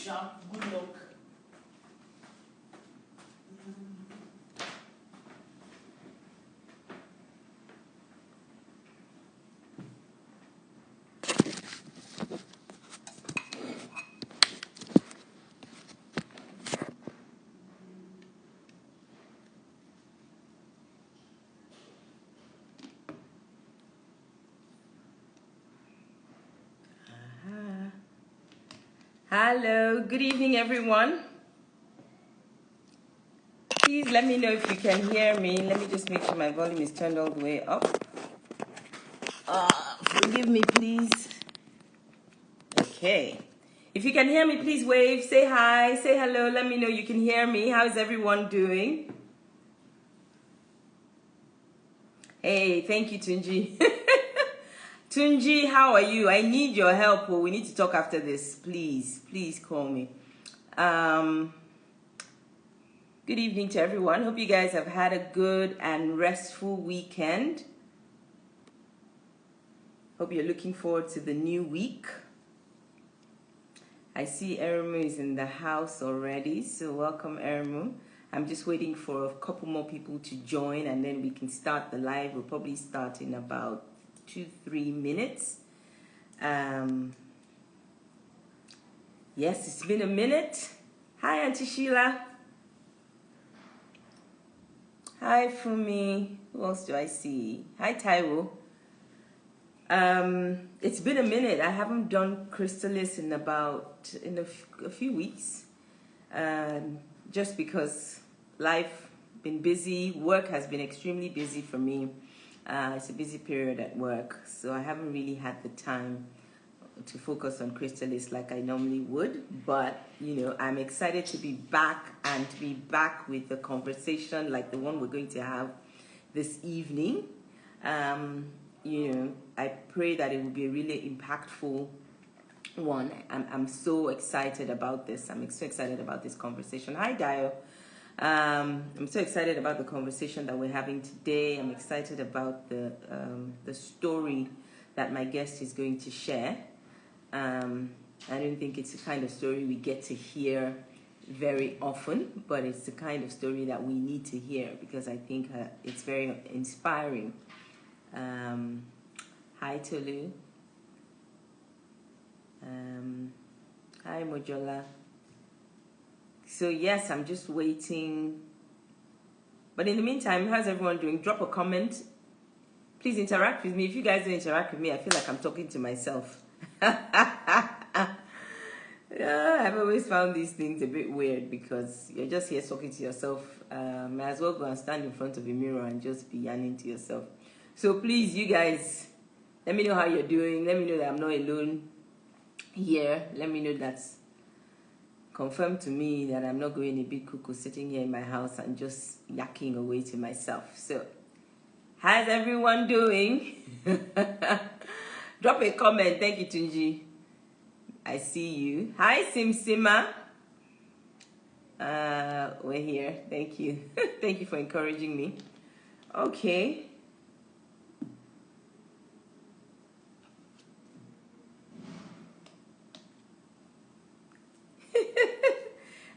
sharp. Good luck. Hello, good evening, everyone. Please let me know if you can hear me. Let me just make sure my volume is turned all the way up. Forgive me, please. Okay. If you can hear me, please wave, say hi, say hello. Let me know you can hear me. How is everyone doing? Hey, thank you, Tunji. Tunji, how are you? I need your help. We need to talk after this. Please call me. Good evening to everyone. Hope you guys have had a good and restful weekend. Hope you're looking forward to the new week. I see Erumu is in the house already, so welcome, Erumu. I'm just waiting for a couple more people to join and then we can start the live. We'll probably start in about 2-3 minutes. Yes, it's been a minute. Hi, Auntie Sheila. Hi, Fumi. Who else do I see? Hi, Taiwo. It's been a minute. I haven't done Crystalis in a few weeks. Just because life been busy, work has been extremely busy for me. It's a busy period at work, so I haven't really had the time to focus on Crystalis like I normally would. But I'm excited to be back and to be back with a conversation like the one we're going to have this evening. I pray that it will be a really impactful one. I'm so excited about this. I'm so excited about this conversation. Hi, Dio. I'm so excited about the conversation that we're having today. I'm excited about the story that my guest is going to share. I don't think it's the kind of story we get to hear very often, but it's the kind of story that we need to hear because I think it's very inspiring. Hi, Tolu. Hi, Mojola. So yes, I'm just waiting. But in the meantime, how's everyone doing? Drop a comment. Please interact with me. If you guys don't interact with me, I feel like I'm talking to myself. I've always found these things a bit weird because you're just here talking to yourself. Might as well go and stand in front of a mirror and just be yarning to yourself. So please, you guys, let me know how you're doing. Let me know that I'm not alone here. Let me know that's confirm to me that I'm not going a big cuckoo sitting here in my house and just yakking away to myself. So, how's everyone doing? Drop a comment. Thank you, Tunji. I see you. Hi, Simsima. We're here. Thank you. Thank you for encouraging me. Okay.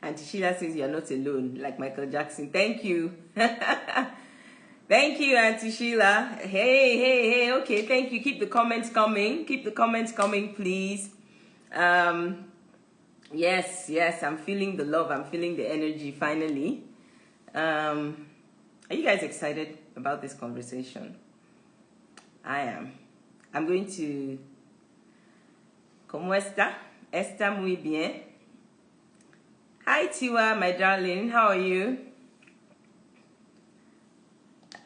Auntie Sheila says you're not alone, like Michael Jackson. Thank you. Thank you, Auntie Sheila. Hey. Okay, thank you. Keep the comments coming. Keep the comments coming, please. Yes. I'm feeling the love. I'm feeling the energy, finally. Are you guys excited about this conversation? I am. I'm going to... ¿Cómo está? Está muy bien. Hi, Tiwa, my darling. How are you?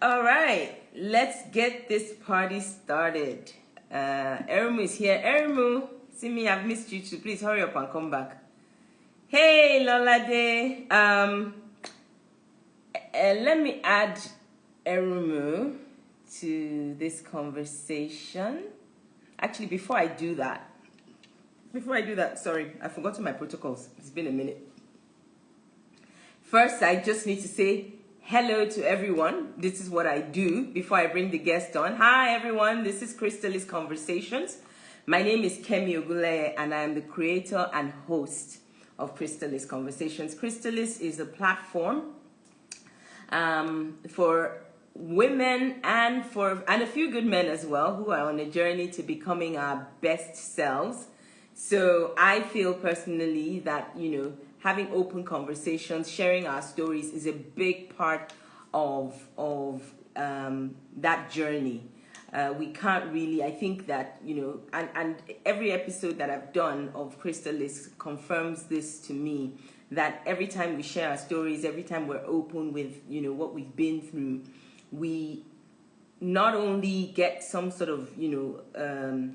All right. Let's get this party started. Erumu is here. Erumu, see me, I've missed you too. Please hurry up and come back. Hey, Lolade. Let me add Erumu to this conversation. Actually, before I do that, sorry, I've forgotten my protocols. It's been a minute. First, I just need to say hello to everyone. This is what I do before I bring the guest on. Hi, everyone. This is Crystalis Conversations. My name is Kemi Oguleye, and I am the creator and host of Crystalis Conversations. Crystalis is a platform for women and a few good men as well who are on a journey to becoming our best selves. So I feel personally that, you know, having open conversations, sharing our stories is a big part of that journey. We can't really, I think that, you know, and every episode that I've done of Crystalis confirms this to me, that every time we share our stories, every time we're open with, you know, what we've been through, we not only get some sort of, you know,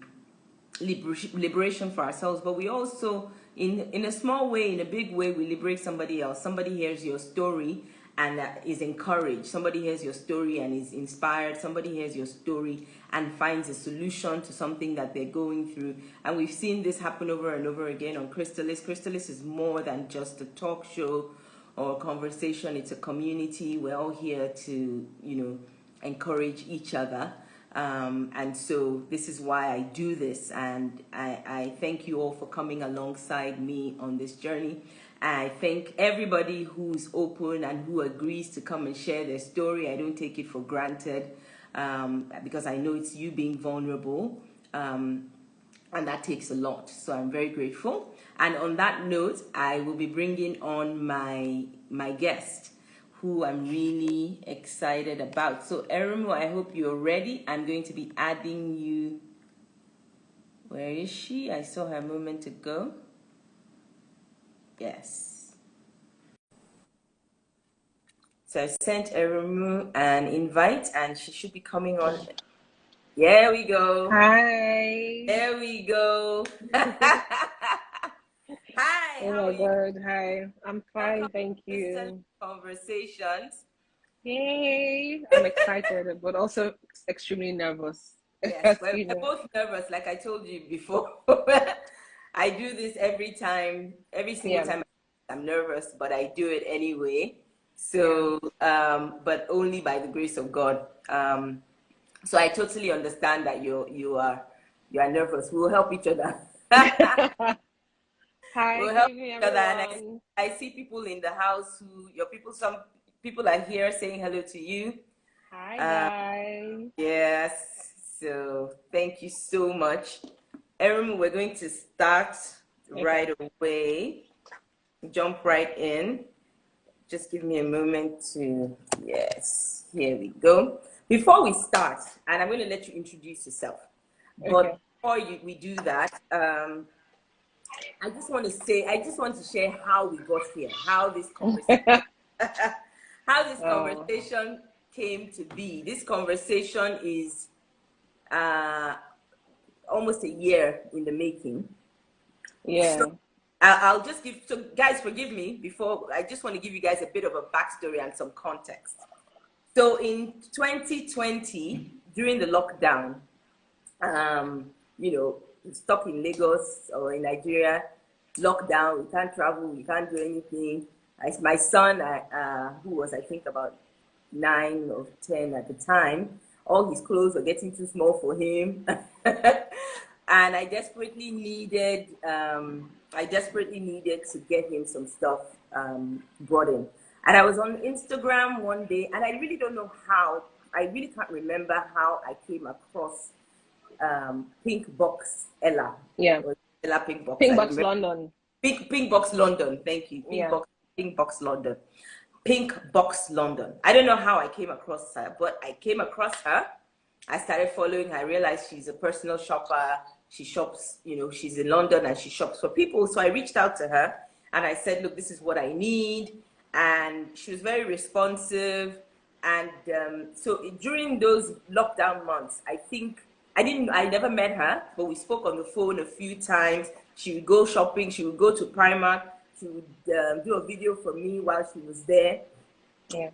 liberation for ourselves, but we also, in a small way, in a big way, we liberate somebody else. Somebody hears your story and is encouraged. Somebody hears your story and is inspired. Somebody hears your story and finds a solution to something that they're going through. And we've seen this happen over and over again on Crystalis. Crystalis is more than just a talk show or a conversation. It's a community. We're all here to, you know, encourage each other. And so this is why I do this, and I thank you all for coming alongside me on this journey. I thank everybody who's open and who agrees to come and share their story. I don't take it for granted, because I know it's you being vulnerable, and that takes a lot. So I'm very grateful. And on that note, I will be bringing on my guest, who I'm really excited about. So Erumu, I hope you're ready. I'm going to be adding you. Where is she? I saw her a moment ago. Yes. So I sent Erumu an invite and she should be coming on. There we go. Hi. There we go. Hi. Oh my God. Hi. I'm fine. Thank you. Conversations. Yay. I'm excited, but also extremely nervous. Yes, we're both nervous, like I told you before. I do this every single time I'm nervous, but I do it anyway. So, but only by the grace of God. So I totally understand that you are nervous. We'll help each other. Hi, we'll help each other. And I see people in the house some people are here saying hello to you. Hi, guys. Yes. So thank you so much. Erumu, we're going to start right away. Jump right in. Just give me a moment to, yes, here we go. Before we start, and I'm going to let you introduce yourself. But before we do that, I just want to share how we got here, how this conversation, conversation came to be. This conversation is almost a year in the making. Yeah. So I'll just give, so guys, forgive me, before, I just want to give you guys a bit of a backstory and some context. So in 2020, during the lockdown, you know, stuck in Lagos or in Nigeria, lockdown, we can't travel, we can't do anything. My son, who was, I think, about 9 or 10 at the time, all his clothes were getting too small for him. And I desperately needed to get him some stuff brought in. And I was on Instagram one day, and I really don't know how, I really can't remember how I came across Pink Box Ella. Yeah. Ella Pink Box. Pink Box London. Pink Box London, thank you. Pink Box London. Pink Box London. I don't know how I came across her, but I came across her. I started following her. I realized she's a personal shopper. She shops, you know, she's in London and she shops for people. So I reached out to her and I said, look, this is what I need. And she was very responsive. And so during those lockdown months, I think, I never met her, but we spoke on the phone a few times. She would go shopping. She would go to Primark. She would do a video for me while she was there. Yeah.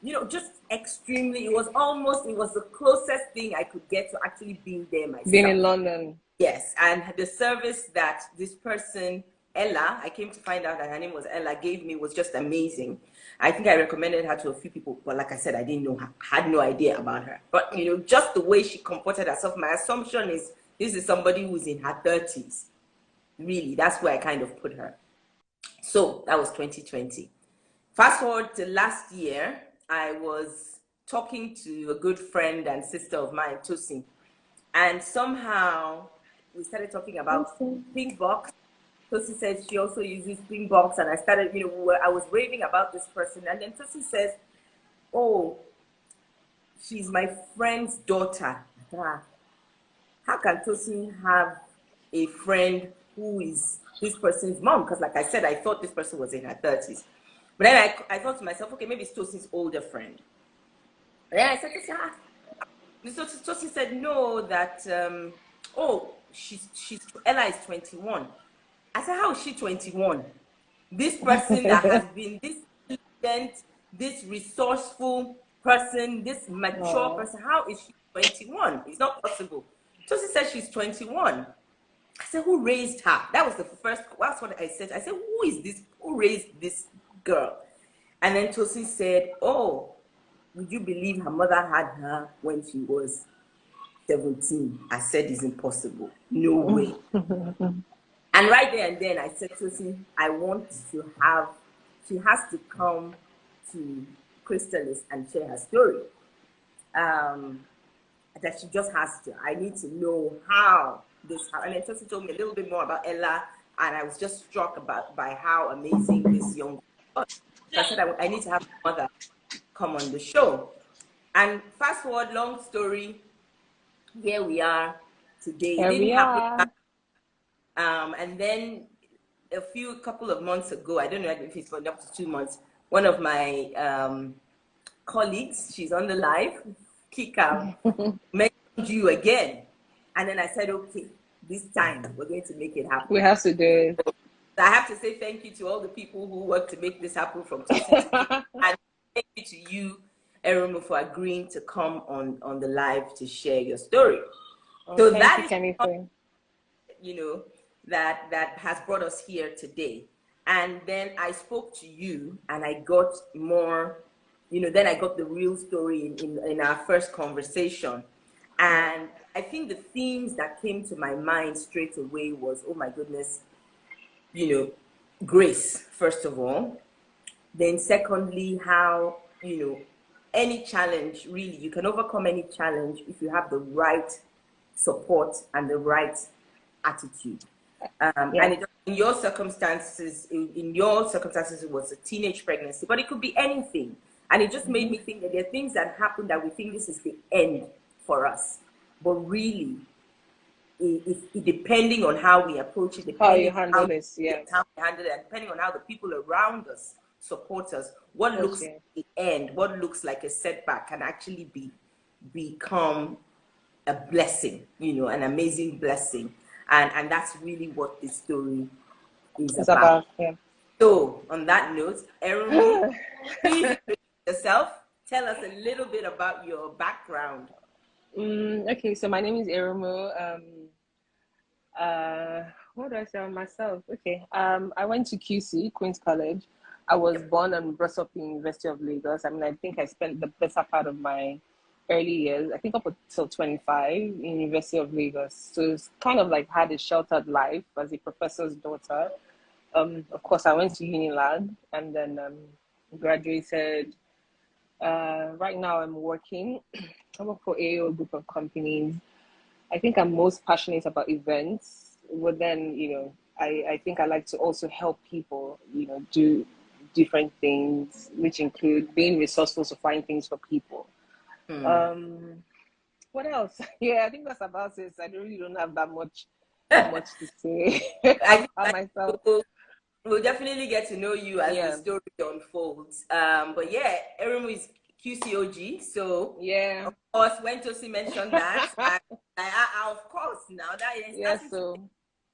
You know, just extremely, it was the closest thing I could get to actually being there myself. Being in London. Yes, and the service that this person, Ella, I came to find out that her name was Ella, gave me was just amazing. I think I recommended her to a few people, but like I said, I didn't know her, had no idea about her. But, you know, just the way she comported herself, my assumption is this is somebody who's in her 30s. Really, that's where I kind of put her. So that was 2020. Fast forward to last year, I was talking to a good friend and sister of mine, Tosin, and somehow we started talking about Awesome. pink box. Tosin said she also uses pink box, and I started, I was raving about this person, and then Tosin says, "Oh, she's my friend's daughter." Ah, how can Tosin have a friend who is this person's mom? Because, like I said, I thought this person was in her 30s. But then I thought to myself, okay, maybe it's Tosin's older friend. And then I said, Tosin said, no, that, oh, Ella is 21. I said, how is she 21? This person that has been this intelligent, this resourceful person, this mature Oh. person, how is she 21? It's not possible. Tosin said she's 21. I said, who raised her? That was the first, that's what I said. I said, who is this? Who raised this girl? And then Tosin said, oh, would you believe her mother had her when she was 17? I said, it's impossible. No way. And right there and then I said, Tosin, I want to have, she has to come to Chrysalis and share her story. That she just has to. I need to know how this happened. And then Tosin told me a little bit more about Ella, and I was just struck by how amazing this young girl was. So I said, I need to have my mother come on the show. And fast forward, long story, here we are today. It Here didn't we happen. are. And then a couple of months ago, I don't know if it's been up to 2 months, one of my colleagues, she's on the live, Kika, mentioned you again. And then I said, okay, this time we're going to make it happen. We have to do it. So I have to say thank you to all the people who worked to make this happen, from Tosin to Kika. And thank you to you, Erumu, for agreeing to come on the live to share your story. Oh, so thank that you, is, anything. that has brought us here today. And then I spoke to you and I got more, then I got the real story in our first conversation. And I think the themes that came to my mind straight away was, oh my goodness, grace, first of all. Then secondly, how, any challenge, really, you can overcome any challenge if you have the right support and the right attitude. And in your circumstances, it was a teenage pregnancy, but it could be anything. And it just made me think that there are things that happen that we think this is the end for us. But really, depending on how we approach it, How you handle this, how we handle it, and depending on how the people around us support us, what looks like the end, what looks like a setback can actually become a blessing, an amazing blessing. And that's really what this story is about. Yeah. So on that note, Erumu, please introduce yourself. Tell us a little bit about your background. Okay, so my name is Erumu. What do I say on myself? Okay. I went to QC, Queen's College. I was born and brought up in University of Lagos. I mean, I think I spent the better part of my early years, I think up until 25 in University of Lagos. So it's kind of like had a sheltered life as a professor's daughter. Of course, I went to Unilag and then graduated. Right now I'm working. I work for AO group of companies. I think I'm most passionate about events. But then, I think I like to also help people, do different things, which include being resourceful to find things for people. What else? Yeah, I think that's about it. I really don't have that much to say about myself. We'll definitely get to know you as the story unfolds. But yeah, Erumu is QCOG, so of course, when Tosin mentioned that, I of course now that is so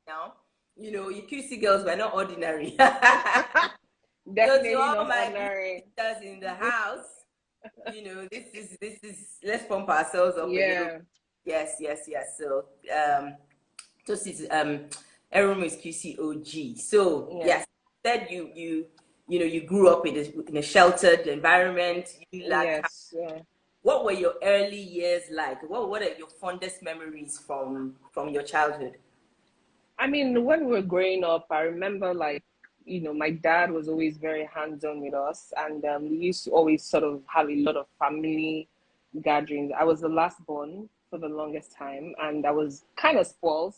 now, you QC girls were not ordinary. Definitely so to all not my ordinary sisters in the house, this is let's pump ourselves up a little. Yes. So Tosin Erumu is QCOG. So yes, said you grew up in a sheltered environment. What were your early years like? What are your fondest memories from your childhood? I mean, when we were growing up, I remember like you know, my dad was always very hands-on with us, and we used to always sort of have a lot of family gatherings. I was the last born for the longest time, and I was kind of spoiled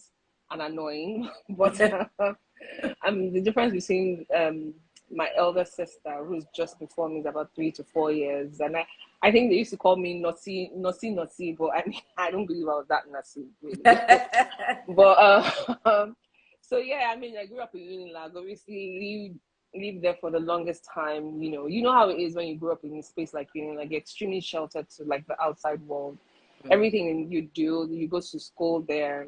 and annoying. But the difference between my elder sister, who's just before me, is about 3 to 4 years, and I think they used to call me naughty, naughty, naughty, but I mean, I don't believe I was that naughty, really. But so yeah, I mean, I grew up in Unilag. Obviously, lived there for the longest time. You know how it is when you grow up in a space like Unilag, you're extremely sheltered to like the outside world. Everything you do, you go to school there.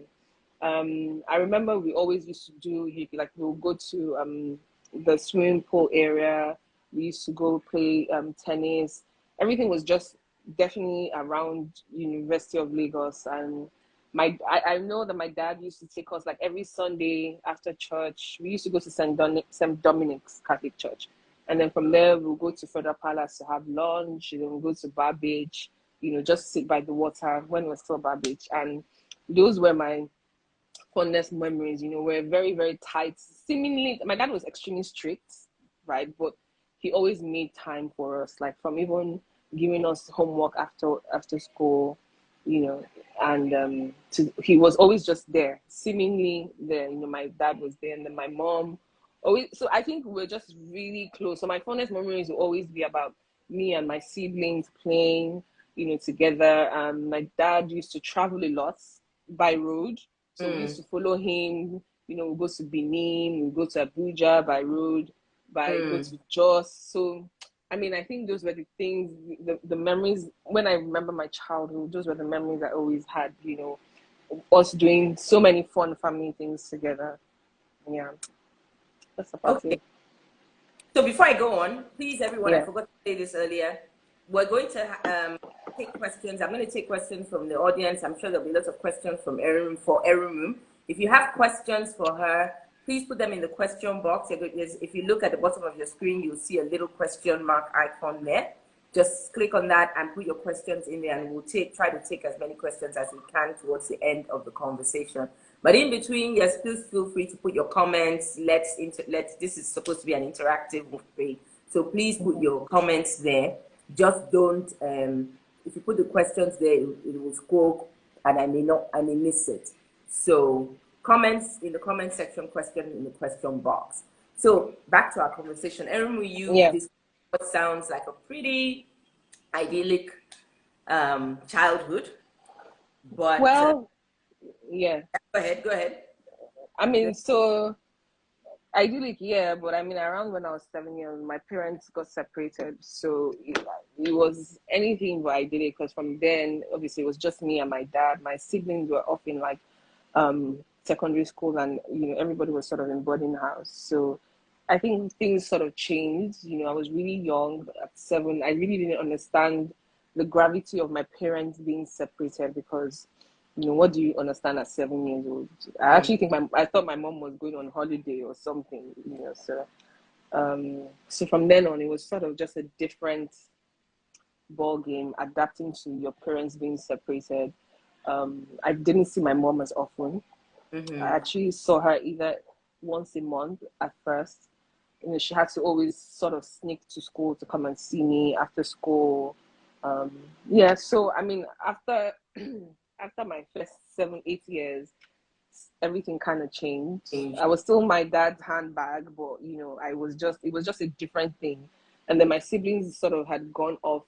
I remember we always used to do like we'll go to the swimming pool area. We used to go play tennis. Everything was just definitely around University of Lagos. And I know that my dad used to take us like every Sunday after church. We used to go to St. Dominic's Catholic Church, and then from there we'll go to Further Palace to have lunch. And then we'll go to Bar Beach, just sit by the water when it was still Bar Beach. And those were my fondest memories. We're very, very tight. Seemingly, my dad was extremely strict, right? But he always made time for us, like from even giving us homework after school, and he was always just there, seemingly there. My dad was there, and then my mom always. So I think we're just really close. So my fondest memories will always be about me and my siblings playing, together. My dad used to travel a lot by road. So we used to follow him, we go to Benin, we go to Abuja by road, go to Jos. So, I mean, I think those were the things, the memories, when I remember my childhood, those were the memories I always had, us doing so many fun family things together. Yeah, that's about it. So before I go on, please, everyone, I forgot to say this earlier. We're going to take questions. I'm going to take questions from the audience. I'm sure there'll be lots of questions from Erumu. If you have questions for her, please put them in the question box. If you look at the bottom of your screen, you'll see a little question mark icon there. Just click on that and put your questions in there, and we'll try to take as many questions as we can towards the end of the conversation. But in between, yes, please feel free to put your comments. This is supposed to be an interactive thing, so please put your comments there. Just don't, if you put the questions there, it will scroll and I may miss it. So comments in the comment section, question in the question box. So back to our conversation. Erumu, this what sounds like a pretty idyllic childhood, but Go ahead. I mean, so idyllic, but I mean, around when I was 7 years, my parents got separated. So it was anything but idyllic, because from then, obviously, it was just me and my dad. My siblings were off in like secondary school, and everybody was sort of in boarding house. So I think things sort of changed. I was really young at 7. I really didn't understand the gravity of my parents being separated, because what do you understand at 7 years old? I actually think I thought my mom was going on holiday or something, so from then on, it was sort of just a different ball game, adapting to your parents being separated. I didn't see my mom as often. I actually saw her either once a month at first. She had to always sort of sneak to school to come and see me after school. So I mean, after my first 7-8 years, everything kind of changed. I was still my dad's handbag, but it was just a different thing. And then my siblings sort of had gone off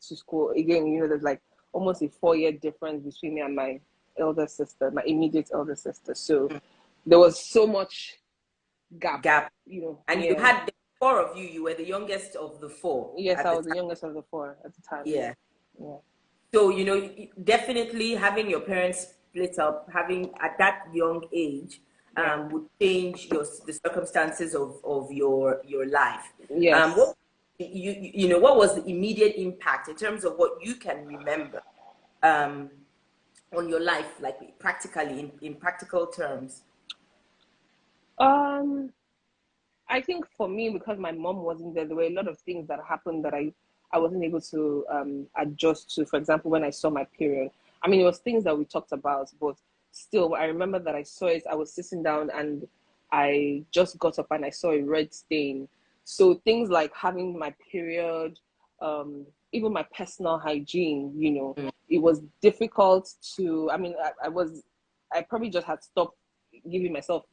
to school again. There's like almost a 4-year difference between me and my elder sister, my immediate elder sister. So there was so much gap. And you had 4 of you. You were the youngest of the 4. Yes, I was the youngest of the 4 at the time. Yeah. So, definitely having your parents split up, having at that young age, would change the circumstances of your life. Yes. What was the immediate impact in terms of what you can remember on your life, like practically, in practical terms? I think for me, because my mom wasn't there were a lot of things that happened that I wasn't able to adjust to. For example, when I saw my period, I mean, it was things that we talked about, but still, I remember that I saw it. I was sitting down, and I just got up and I saw a red stain. So things like having my period, even my personal hygiene, Mm. it was difficult to, I probably just had stopped giving myself,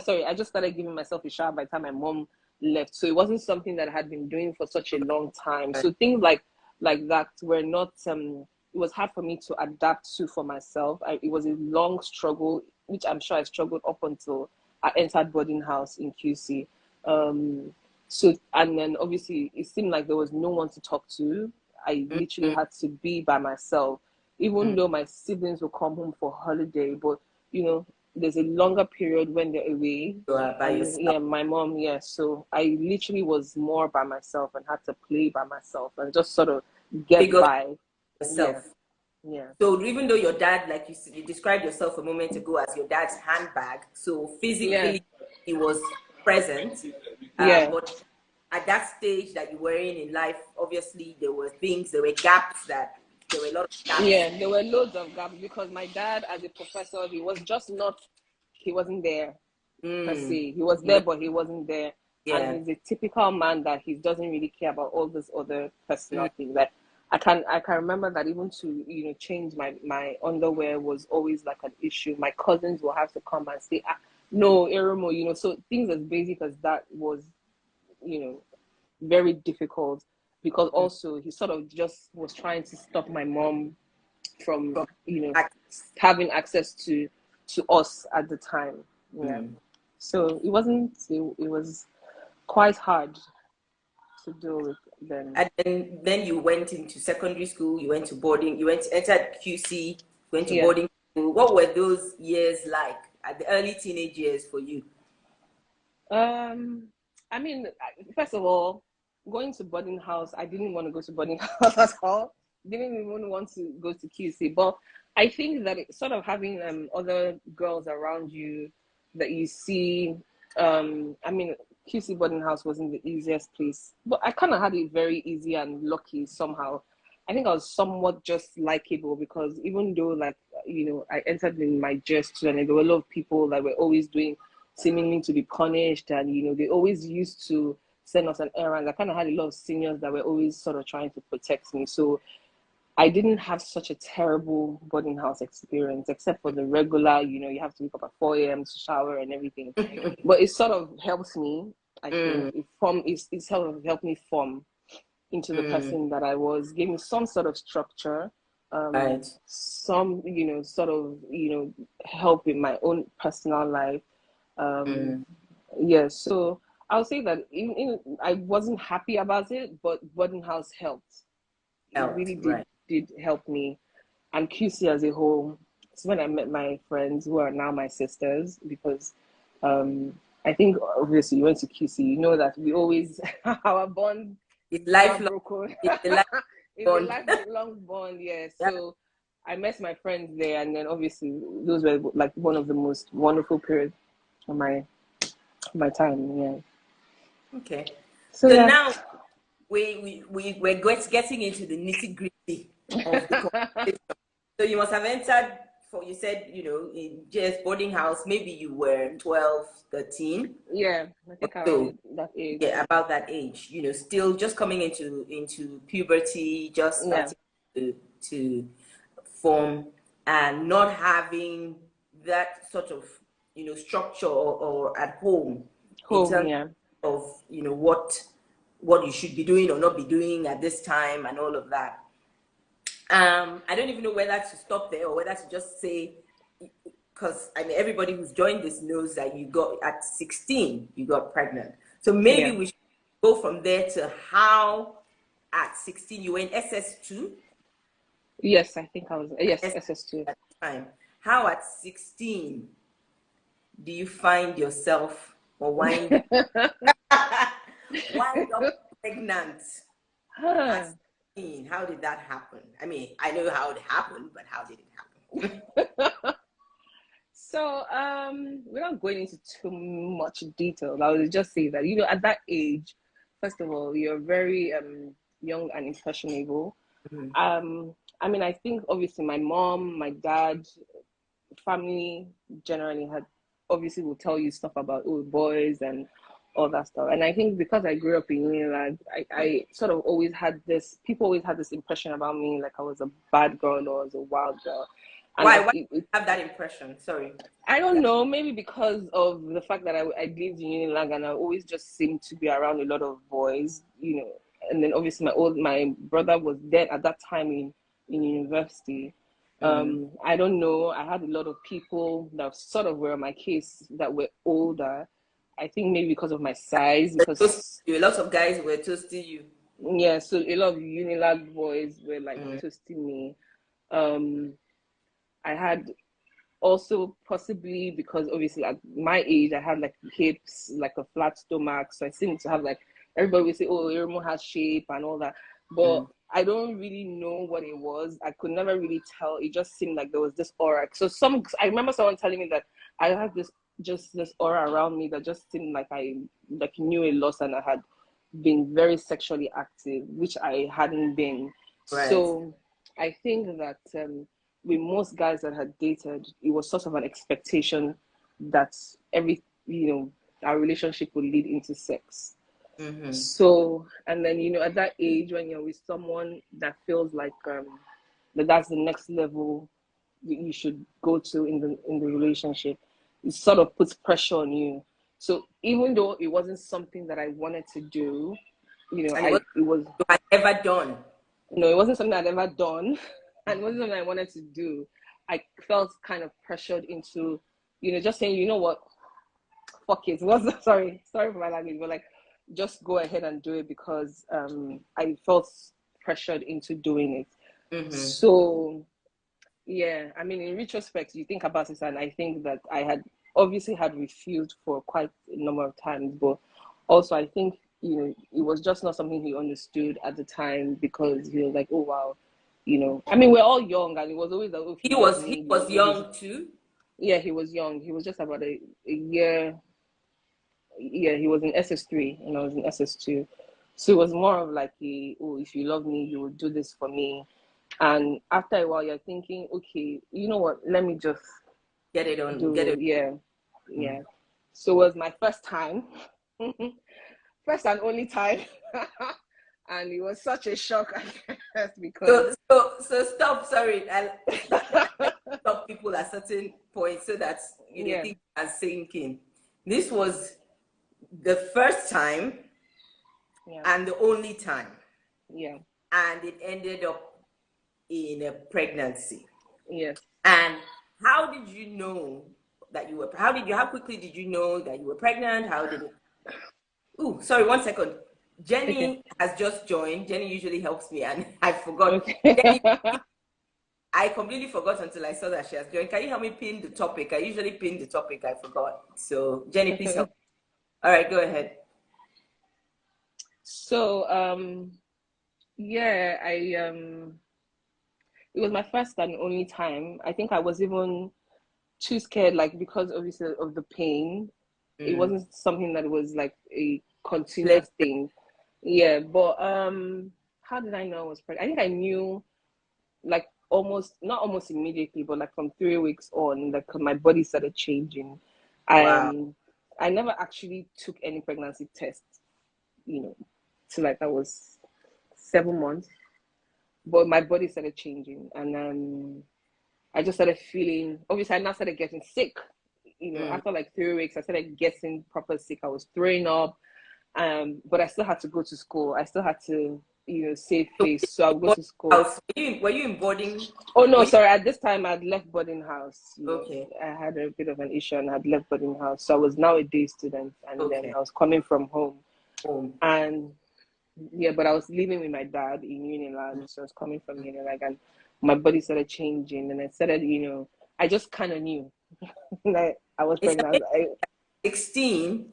sorry, I just started giving myself a shower by the time my mom left. So it wasn't something that I had been doing for such a long time. So things like that were not, it was hard for me to adapt to for myself. It was a long struggle, which I'm sure I struggled up until I entered boarding house in QC. So, and then obviously it seemed like there was no one to talk to. I literally Mm. had to be by myself, even Mm. though my siblings will come home for holiday. But, there's a longer period when they're away. You are by And yourself. yeah, my mom, yeah. So I literally was more by myself and had to play by myself and just sort of get Figure by. Yeah, yourself. yeah. So even though your dad, like you described yourself a moment ago as your dad's handbag, so Yeah, physically he was present, yeah. but at that stage that you were in life, obviously there were things, there were gaps there were a lot of gaps. Yeah, there were loads of gaps because my dad, as a professor, he wasn't there per Mm. se. He was He there, went, but he wasn't there. And yeah. he's a typical man that he doesn't really care about all these other Mm. personal things. Like I can remember that even to change my underwear was always like an issue. My cousins will have to come and say, no, Erumu, so things as basic as that was, you know, very difficult because Mm. also he sort of just was trying to stop my mom from From act- having access to us at the time. Yeah, mm. so it was quite hard to deal with then. And then you went into secondary school, you went to boarding, you entered QC, went to Yeah. boarding school. What were those years like at the early teenage years for you? um I mean, first of all, going to boarding house, I didn't want to go to boarding house at all. Didn't even want to go to QC, but I think that it's sort of having other girls around you that you see. I mean, QC boarding house wasn't the easiest place, but I kind of had it very easy and lucky somehow. I think I was somewhat just likable because even though, like, I entered in my just two, and there were a lot of people that were always doing seemingly to be punished, and they always used to send us an errand. I kind of had a lot of seniors that were always sort of trying to protect me. So I didn't have such a terrible boarding house experience, except for the regular, you have to wake up at 4 a.m. to shower and everything. But it sort of helps me, I think. Mm. It's sort of helped me form into the Mm. person that I was, gave me some sort of structure, Right. some, sort of, help in my own personal life. Um, Mm. yeah, so I'll say that I wasn't happy about it, but boarding house helped. It Helped. really did Right. did help me. And QC as a whole, it's when I met my friends who are now my sisters, because I think obviously you went to QC, you know that we always our bond It's is never lifelong. broken. It's a lifelong It's a bond. lifelong bond, yeah. Yeah. So I met my friends there, and then obviously those were like one of the most wonderful periods of my time. Yeah. Okay. So So yeah. now we're getting into the nitty gritty of the conversation. So you must have entered for, you said, in just boarding house, maybe you were 12, 13 Yeah, I or think so. around that age. Yeah, about that age, still just coming into puberty, just Yeah. starting to form, and not having that sort of structure or at home in Home, terms yeah. of what you should be doing or not be doing at this time and all of that. I don't even know whether to stop there or whether to just say, because I mean everybody who's joined this knows that you got at 16 you got pregnant. So maybe Yeah. we should go from there to how at 16 you were in SS2. Yes, I think I was, yes, SS SS2. at the time. How at 16 do you find yourself or wind up pregnant at Huh. 16? How did that happen? I mean, I know how it happened, but how did it happen? So, without going into too much detail, I would just say that, at that age, first of all, you're very young and impressionable. Mhm. I mean, I think obviously my mom, my dad, family generally had obviously will tell you stuff about old boys and all that stuff. And I think because I grew up in Unilag, I sort of always had this, people always had this impression about me, like I was a bad girl or I was a wild girl. And Why have that impression? Sorry. I don't know, maybe because of the fact that I lived in Unilag and I always just seemed to be around a lot of boys, you know. And then obviously my brother was then at that time in university. I don't know. I had a lot of people that sort of were on my case that were older. I think maybe because of my size, because a lot of guys were toasting you. Yeah, so a lot of Unilag boys were like toasting me. I had also possibly because obviously at my age I had like hips, like a flat stomach, so I seemed to have like, everybody would say, oh, Erumu has shape and all that, but I don't really know what it was. I could never really tell. It just seemed like there was this aura. So I remember someone telling me that I had this aura around me that just seemed like I like knew a lot and I had been very sexually active, which I hadn't been. Right. So I think that with most guys that had dated, it was sort of an expectation that our relationship would lead into sex. So, and then, at that age when you're with someone that feels like that's the next level you should go to in the relationship, it sort of puts pressure on you. So even though it wasn't something that I wanted to do, it was ever done. No, it wasn't something I'd ever done, and it wasn't something I wanted to do. I felt kind of pressured into, just saying, you know what, fuck it. Sorry for my language, but like, just go ahead and do it because I felt pressured into doing it. So, yeah, I mean, in retrospect, you think about it, and I think that I had obviously had refused for quite a number of times, but also I think, it was just not something he understood at the time because he was like, oh, wow, I mean, we're all young, and it was always like, he was young too. Yeah, he was young. He was just about a year. Yeah, he was in SS3 and I was in SS2. So it was more of like, if you love me, you will do this for me. And after a while, you're thinking, okay, you know what? Let me just get it on. Yeah. So it was my first time, first and only time, and it was such a shock, I guess, because. So stop. Sorry, I'll stop people at certain points so that think are sinking. This was the first time and the only time. Yeah. And it ended up in a pregnancy. Yes. And how did you know that you were? How quickly did you know that you were pregnant? How did it? Ooh, sorry, 1 second. Jenny has just joined. Jenny usually helps me, and I forgot. Okay. Jenny, I completely forgot until I saw that she has joined. Can you help me pin the topic? I usually pin the topic. I forgot. So, Jenny, please help. All right, go ahead. So, it was my first and only time. I think I was even too scared, like, because obviously of the pain. It wasn't something that was like a continuous thing. Yeah, but how did I know I was pregnant? I think I knew, like, not almost immediately, but like from 3 weeks on, like my body started changing. Wow. I never actually took any pregnancy tests, till like I was 7 months. But my body started changing, and I just started feeling. Obviously, I now started getting sick. After like 3 weeks, I started getting proper sick. I was throwing up, but I still had to go to school. I still had to, save face. So I would go to school. Were you in boarding? Oh no, sorry. At this time, I'd left boarding house. Okay. I had a bit of an issue and I'd left boarding house. So I was now a day student, and then I was coming from home. And yeah, but I was living with my dad in Unilag, so I was coming from Unilag, and my body started changing, and I started, I just kind of knew that I was pregnant. 16,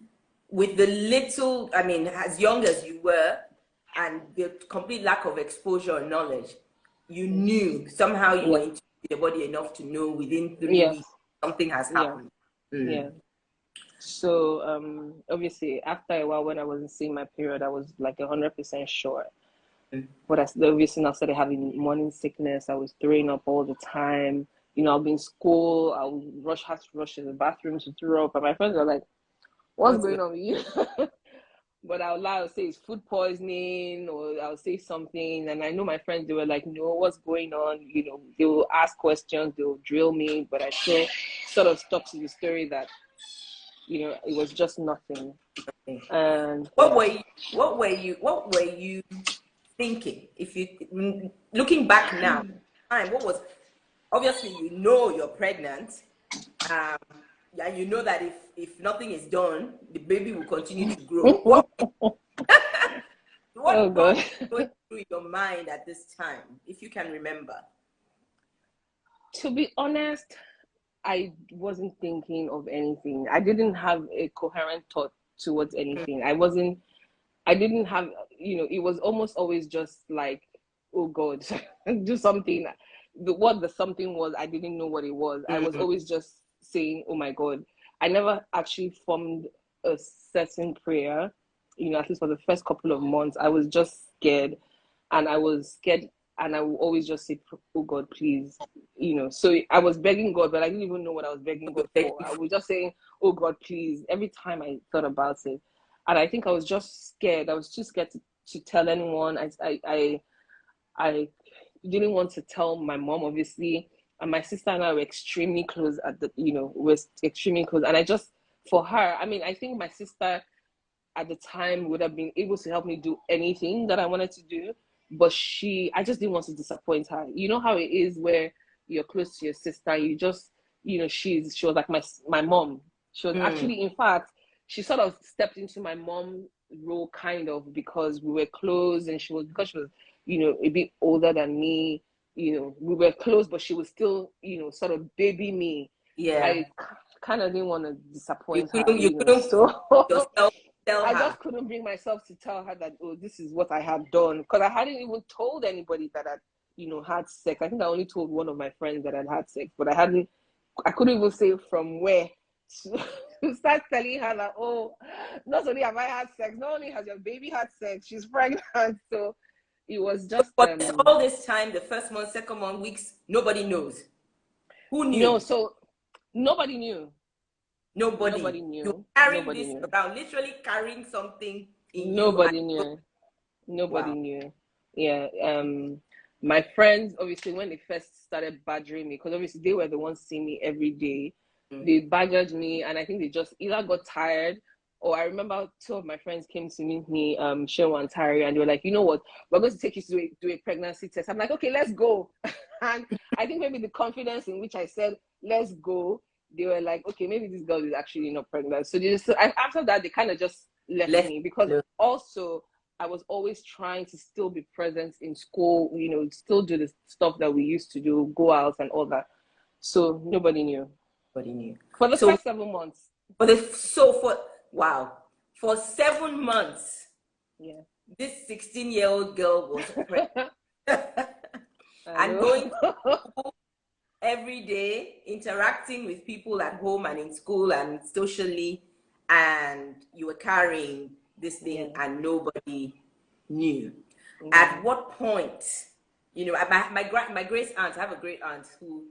with the little, I mean, as young as you were, and the complete lack of exposure and knowledge, you knew somehow you were into your body enough to know within 3 weeks something has happened. Yeah. So obviously after a while, when I wasn't seeing my period, I was like 100% sure. But I obviously now started having morning sickness. I was throwing up all the time. I'll be in school, I'll have to rush to the bathroom to throw up, and my friends are like, "What's What's going on with you?" But I'll lie, I'll say it's food poisoning, or I'll say something, and I know my friends, they were like, "No, what's going on?" They will ask questions, they will drill me, but I still sort of stuck to the story that it was just nothing. okay. And What yeah. were you? What were you thinking? If you looking back now, time, what was obviously you're pregnant, um, and you know that if nothing is done, the baby will continue to grow. Oh What God. was going through your mind at this time, if you can remember? To be honest, I wasn't thinking of anything. I didn't have a coherent thought towards anything. I didn't have, it was almost always just like, oh God, do something. What the something was, I didn't know what it was. I was Mm, always just saying, oh my God. I never actually formed a certain prayer, at least for the first couple of months. I was just scared, and I was scared, and I would always just say, oh God, please. So I was begging God, but I didn't even know what I was begging God for. I was just saying, oh God, please, every time I thought about it. And I think I was just scared. I was too scared to tell anyone. I didn't want to tell my mom, obviously. And my sister and I were extremely close we're extremely close. And for her, I mean, I think my sister at the time would have been able to help me do anything that I wanted to do. But I just didn't want to disappoint her. You know how it is where you're close to your sister. You just, she was like my mom. She was mm, actually, in fact, she sort of stepped into my mom role kind of, because we were close, and because she was, a bit older than me. We were close, but she was still, sort of baby me. yeah, I kind of didn't want to you disappoint her, couldn't you couldn't so yourself tell I her. just couldn't bring myself to tell her that, oh, this is what I had done, because I hadn't even told anybody that I'd, had sex. I think I only told one of my friends that I'd had sex, but I couldn't even say from where to start telling her that, oh, not only have I had sex, not only has your baby had sex, she's pregnant. So it was just, But all this time, the first month, second month, weeks, nobody knows. Who no, knew? so nobody knew. Nobody. Nobody You're knew. carrying Nobody this knew. around, literally carrying something in you. Nobody knew. Nobody Wow. knew. Yeah. My friends, obviously, when they first started badgering me, because obviously they were the ones seeing me every day, Mm. they badgered me, and I think they just either got tired, or I remember two of my friends came to meet me, Shewa and Tari, and they were like, you know what, we're going to take you to do a pregnancy test. I'm like, okay, let's go. And I think maybe the confidence in which I said, let's go, they were like, okay, maybe this girl is actually not pregnant. So after that, they kind of just left Left. me, because also I was always trying to still be present in school, still do the stuff that we used to do, go out and all that. So nobody knew Nobody knew. for the So first 7 months. for wow, for 7 months, Yeah. this 16-year-old girl was pregnant I and know. going every day, interacting with people at home and in school and socially, and you were carrying this thing Yeah. and nobody knew. Yeah. At what point, my great aunt, I have a great aunt who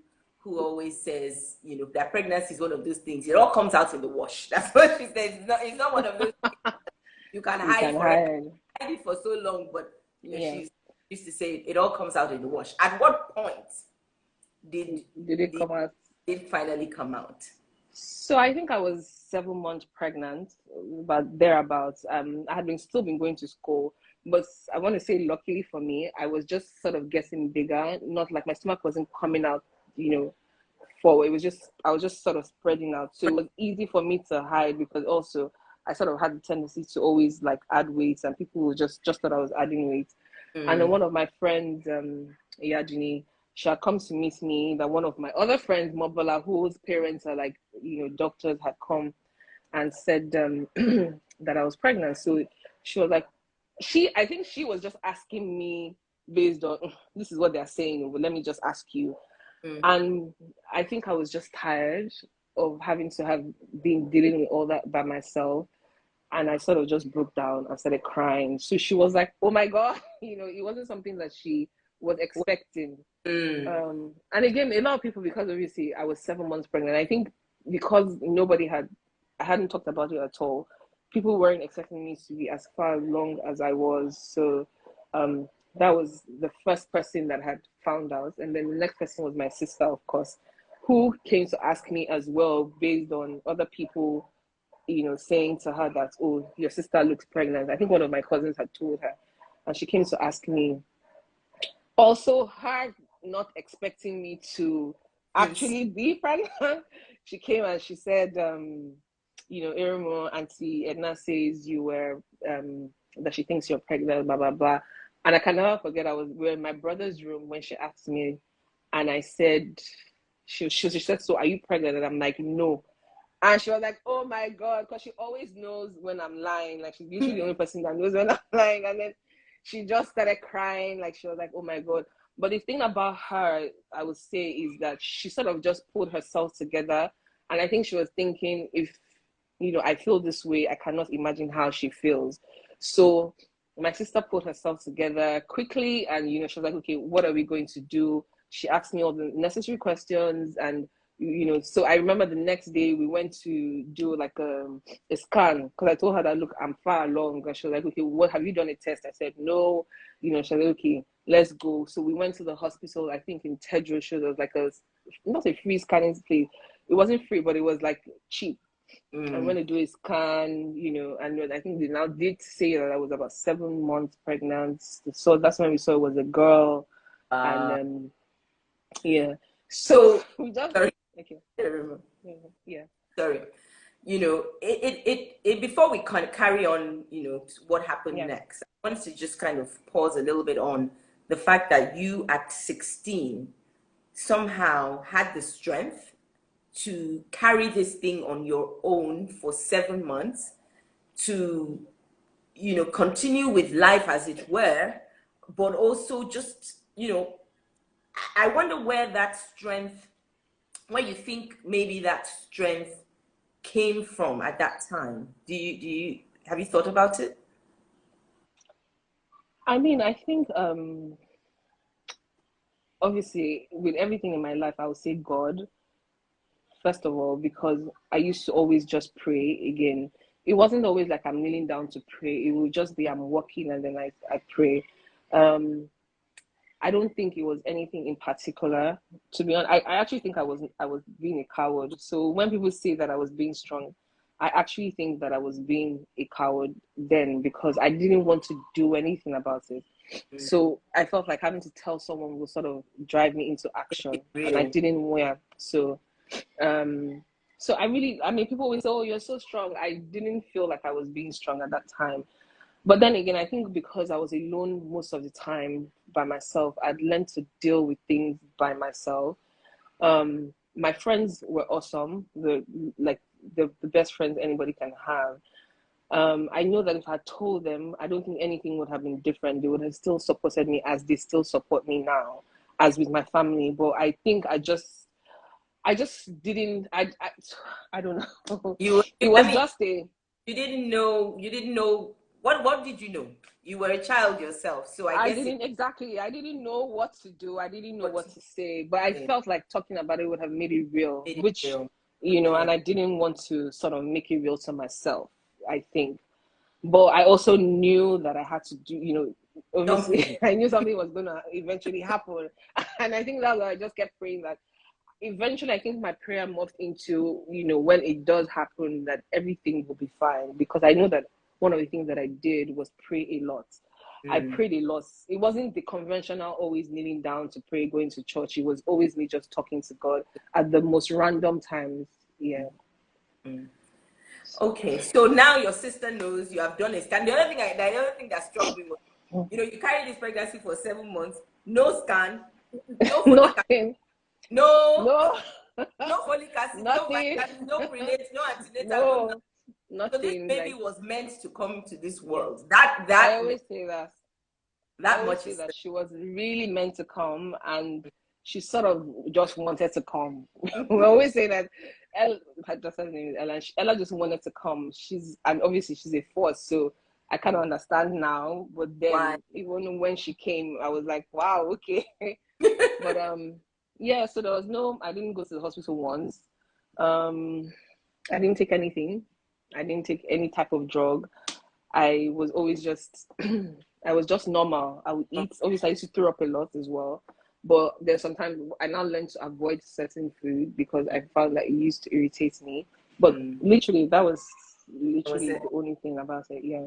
always says, that pregnancy is one of those things. It all comes out in the wash. That's what she says. It's not one of those things you can You hide can forever. hide. Hide it for so long, but Yeah. she used to say it all comes out in the wash. At what point did Did it did come out? it finally come out? So I think I was 7 months pregnant, but thereabouts. I had still been going to school, but I want to say, luckily for me, I was just sort of getting bigger. Not like my stomach wasn't coming out, forward. It was just I was just sort of spreading out, so it was easy for me to hide, because also I sort of had the tendency to always like add weight, and people would just thought I was adding weight. And then Mm. one of my friends, Yajini, she had come to meet me. That one of my other friends, Mobala, whose parents are like, doctors, had come and said that I was pregnant. So she was like, I think she was just asking me based on, this is what they're saying, but let me just ask you. Mm. And I think I was just tired of having to have been dealing with all that by myself. And I sort of just broke down and started crying. So she was like, oh my God, it wasn't something that she was expecting. Mm. And again, a lot of people, because obviously I was 7 months pregnant, I think because I hadn't talked about it at all, people weren't expecting me to be as far along as I was. So that was the first person that had found out. And then the next person was my sister, of course, who came to ask me as well, based on other people, saying to her that, oh, your sister looks pregnant. I think one of my cousins had told her. And she came to ask me. Also, her not expecting me to Yes. actually be pregnant, she came and she said, Erumu, Auntie Edna says that she thinks you're pregnant, blah, blah, blah. And I can never forget, we were in my brother's room when she asked me, and I said, she said, so are you pregnant? And I'm like, no. And she was like, oh my God, because she always knows when I'm lying. Like, she's usually the only person that knows when I'm lying. And then she just started crying. Like, she was like, oh my God. But the thing about her, I would say, is that she sort of just pulled herself together. And I think she was thinking, if, I feel this way, I cannot imagine how she feels. So my sister pulled herself together quickly. And, she was like, okay, what are we going to do? She asked me all the necessary questions, and so I remember the next day we went to do like a scan, because I told her that, look, I'm far along. And she was like, okay, what, have you done a test? I said no. She was like, okay, let's go. So we went to the hospital, I think in Tedros. There was like not a free scanning place. It wasn't free, but it was like cheap. And when they do a scan, and I think they now did say that I was about 7 months pregnant. So that's when we saw it was a girl. And yeah. So So, we just sorry. okay. Yeah. Sorry. Before we kind of carry on, to what happened Yeah. next, I wanted to just kind of pause a little bit on the fact that you at 16 somehow had the strength to carry this thing on your own for 7 months, to continue with life as it were, but also just I wonder where you think maybe that strength came from at that time. Do you have you thought about it? I mean, I think obviously with everything in my life, I would say God first of all, because I used to always just pray. Again, it wasn't always like I'm kneeling down to pray. It would just be I'm walking and then I pray. I don't think it was anything in particular. To be honest, I actually think I was being a coward. So when people say that I was being strong, I actually think that I was being a coward then, because I didn't want to do anything about it. So I felt like having to tell someone will sort of drive me into action, and I Real. didn't want. Um, so I mean, people always say, "Oh, you're so strong." I didn't feel like I was being strong at that time. But then again, I think because I was alone most of the time by myself, I'd learned to deal with things by myself. My friends were awesome, the best friends anybody can have. I know that if I told them, I don't think anything would have been different. They would have still supported me as they still support me now, as with my family. But I think I just didn't. I don't know. You, It I was mean, just a you didn't know what did you know? You were a child yourself, so I guess it I didn't know what to do. I didn't know what what to to say. But I say felt like talking about it would have made it real, made it which, real. and I didn't want to sort of make it real to myself, I think. But I also knew that I had to do, Something. obviously, I knew something was going to eventually happen. And I think that's why I just kept praying that eventually, I think my prayer morphed into, when it does happen, that everything will be fine. Because I know that one of the things that I did was pray a lot. I Mm. prayed a lot. It wasn't the conventional always kneeling down to pray, going to church. It was always me just talking to God at the most random times. Yeah. Mm. Okay, so now your sister knows you have done a scan. The other thing that struck me was, you carried this pregnancy for 7 months, no scan, no folic acid, Nothing. no, No. no folic acid, no Nothing. vitamins, no prenatal, no antenatal, no nothing. No. So this Nothing. baby Like, was meant to come to this yeah. world. That I that always say that. I that always much say is that she was really meant to come, and she sort of just wanted to come. We always say that her daughter's name is Ella. Ella just wanted to come. And obviously she's a force, so I kind of understand now, but Why? then even when she came, I was like, wow, okay. But yeah, so there was no, I didn't go to the hospital once. I didn't take anything. I didn't take any type of drug. I was always just, I was just normal. I would eat. Obviously, I used to throw up a lot as well. But then sometimes I now learned to avoid certain food because I found that it used to irritate me. But Mm. literally, that was Was literally it the only thing about it. Yeah.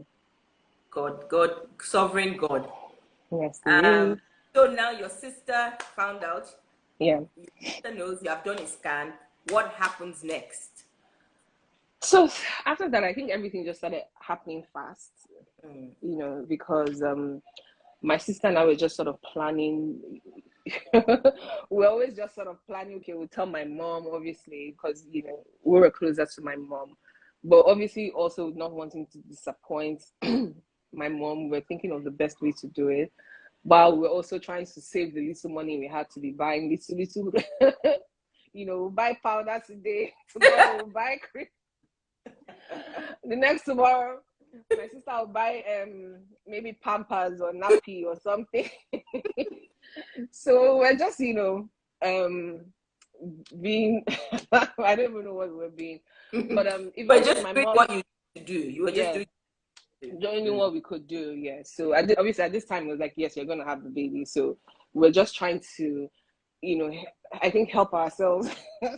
God, sovereign God? Yes, it Um, is. so now your sister found out, Yeah. your sister knows you have done a scan. What happens next? So after that, I think everything just started happening fast, Mm. because my sister and I were just sort of planning. We're always just sort of planning, okay, we'll tell my mom, obviously, because, we were closer to my mom. But obviously, also not wanting to disappoint my mom, we're thinking of the best way to do it. But we're also trying to save the little money we had to be buying little, we'll buy powder today, tomorrow we'll buy cream. The next tomorrow, my sister will buy maybe Pampers or nappy or something. So we're just being I don't even know what we're being, but But eventually just my doing mom, what you need to do. You were just yeah, doing. doing Mm. what we could do, yeah. So obviously at this time it was like, yes, you're gonna have the baby, so we're just trying to, you know I think, help ourselves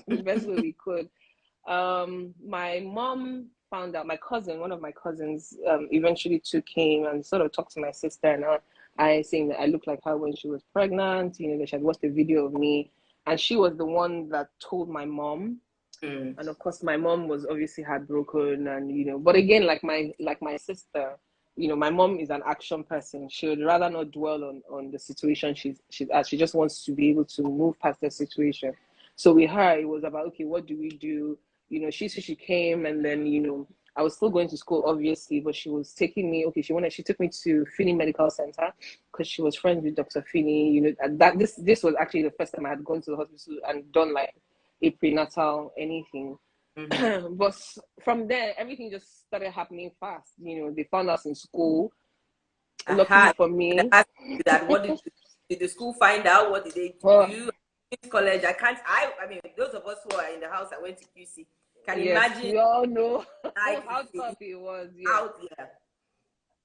the best way we could. My mom found out, my cousin, one of my cousins, eventually came and sort of talked to my sister, and I saying that I looked like her when she was pregnant, that she had watched a video of me, and she was the one that told my mom. Mm. And of course my mom was obviously heartbroken, and but again, like my sister, my mom is an action person. She would rather not dwell on the situation she's at. She just wants to be able to move past the situation. So with her, it was about, okay, what do we do? She came, and then I was still going to school, obviously, but she was taking me. Okay, she took me to Finney Medical Center because she was friends with Dr. Finney. And that this was actually the first time I had gone to the hospital and done like a prenatal anything. Mm-hmm. But from there, everything just started happening fast. They found us in school. Luckily Aha. for me, Ask you that. What did the school find out? What did they oh, do? College. I can't. I mean, those of us who are in the house that went to QC can yes, imagine we all know like how tough it was. Yeah. out there.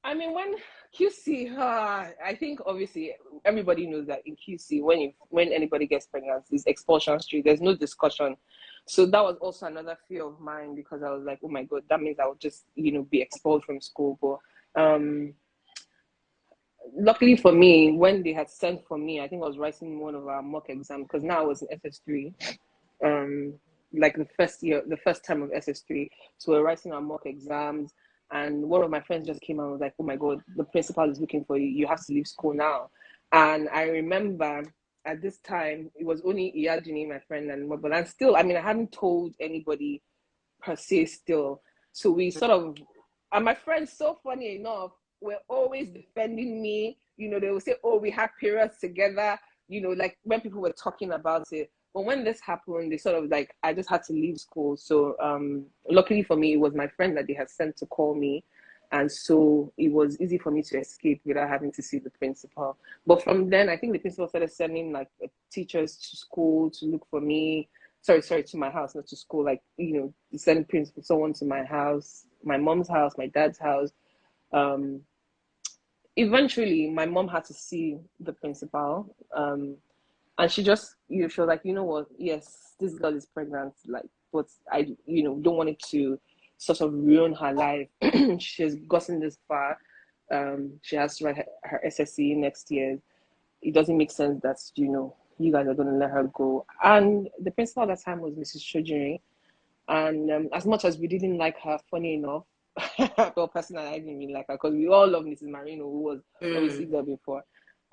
I mean, when QC, I think obviously everybody knows that in QC, when anybody gets pregnant, it's expulsion street. There's no discussion. So that was also another fear of mine, because I was like, oh my god, that means I would just be expelled from school. But luckily for me, when they had sent for me, I think I was writing one of our mock exams, because now I was in SS3. Um, like the first time of SS3. So we're writing our mock exams, and one of my friends just came and was like, "Oh my god, the principal is looking for you. You have to leave school now." And I remember at this time it was only Iyajini, my friend, and still, I mean, I hadn't told anybody per se still. So we sort of, and my friends, so funny enough, were always defending me. They would say, "Oh, we had periods together." Like when people were talking about it. But when this happened, they sort of like, I just had to leave school. So luckily for me, it was my friend that they had sent to call me. And so it was easy for me to escape without having to see the principal. But from then, I think the principal started sending like teachers to school to look for me. Sorry, to my house, not to school. Like, send principal, someone to my house, my mom's house, my dad's house. Um, Eventually, my mom had to see the principal. And she just, she was like, you know what? Yes, this girl is pregnant. Like, but I, don't want it to sort of ruin her life. She's gotten this far. She has to write her SSC next year. It doesn't make sense that, you guys are going to let her go. And the principal at that time was Mrs. Shojiri. And as much as we didn't like her, funny enough, well, personally, I didn't really like her because we all love Mrs. Marino, who was obviously Mm. there before.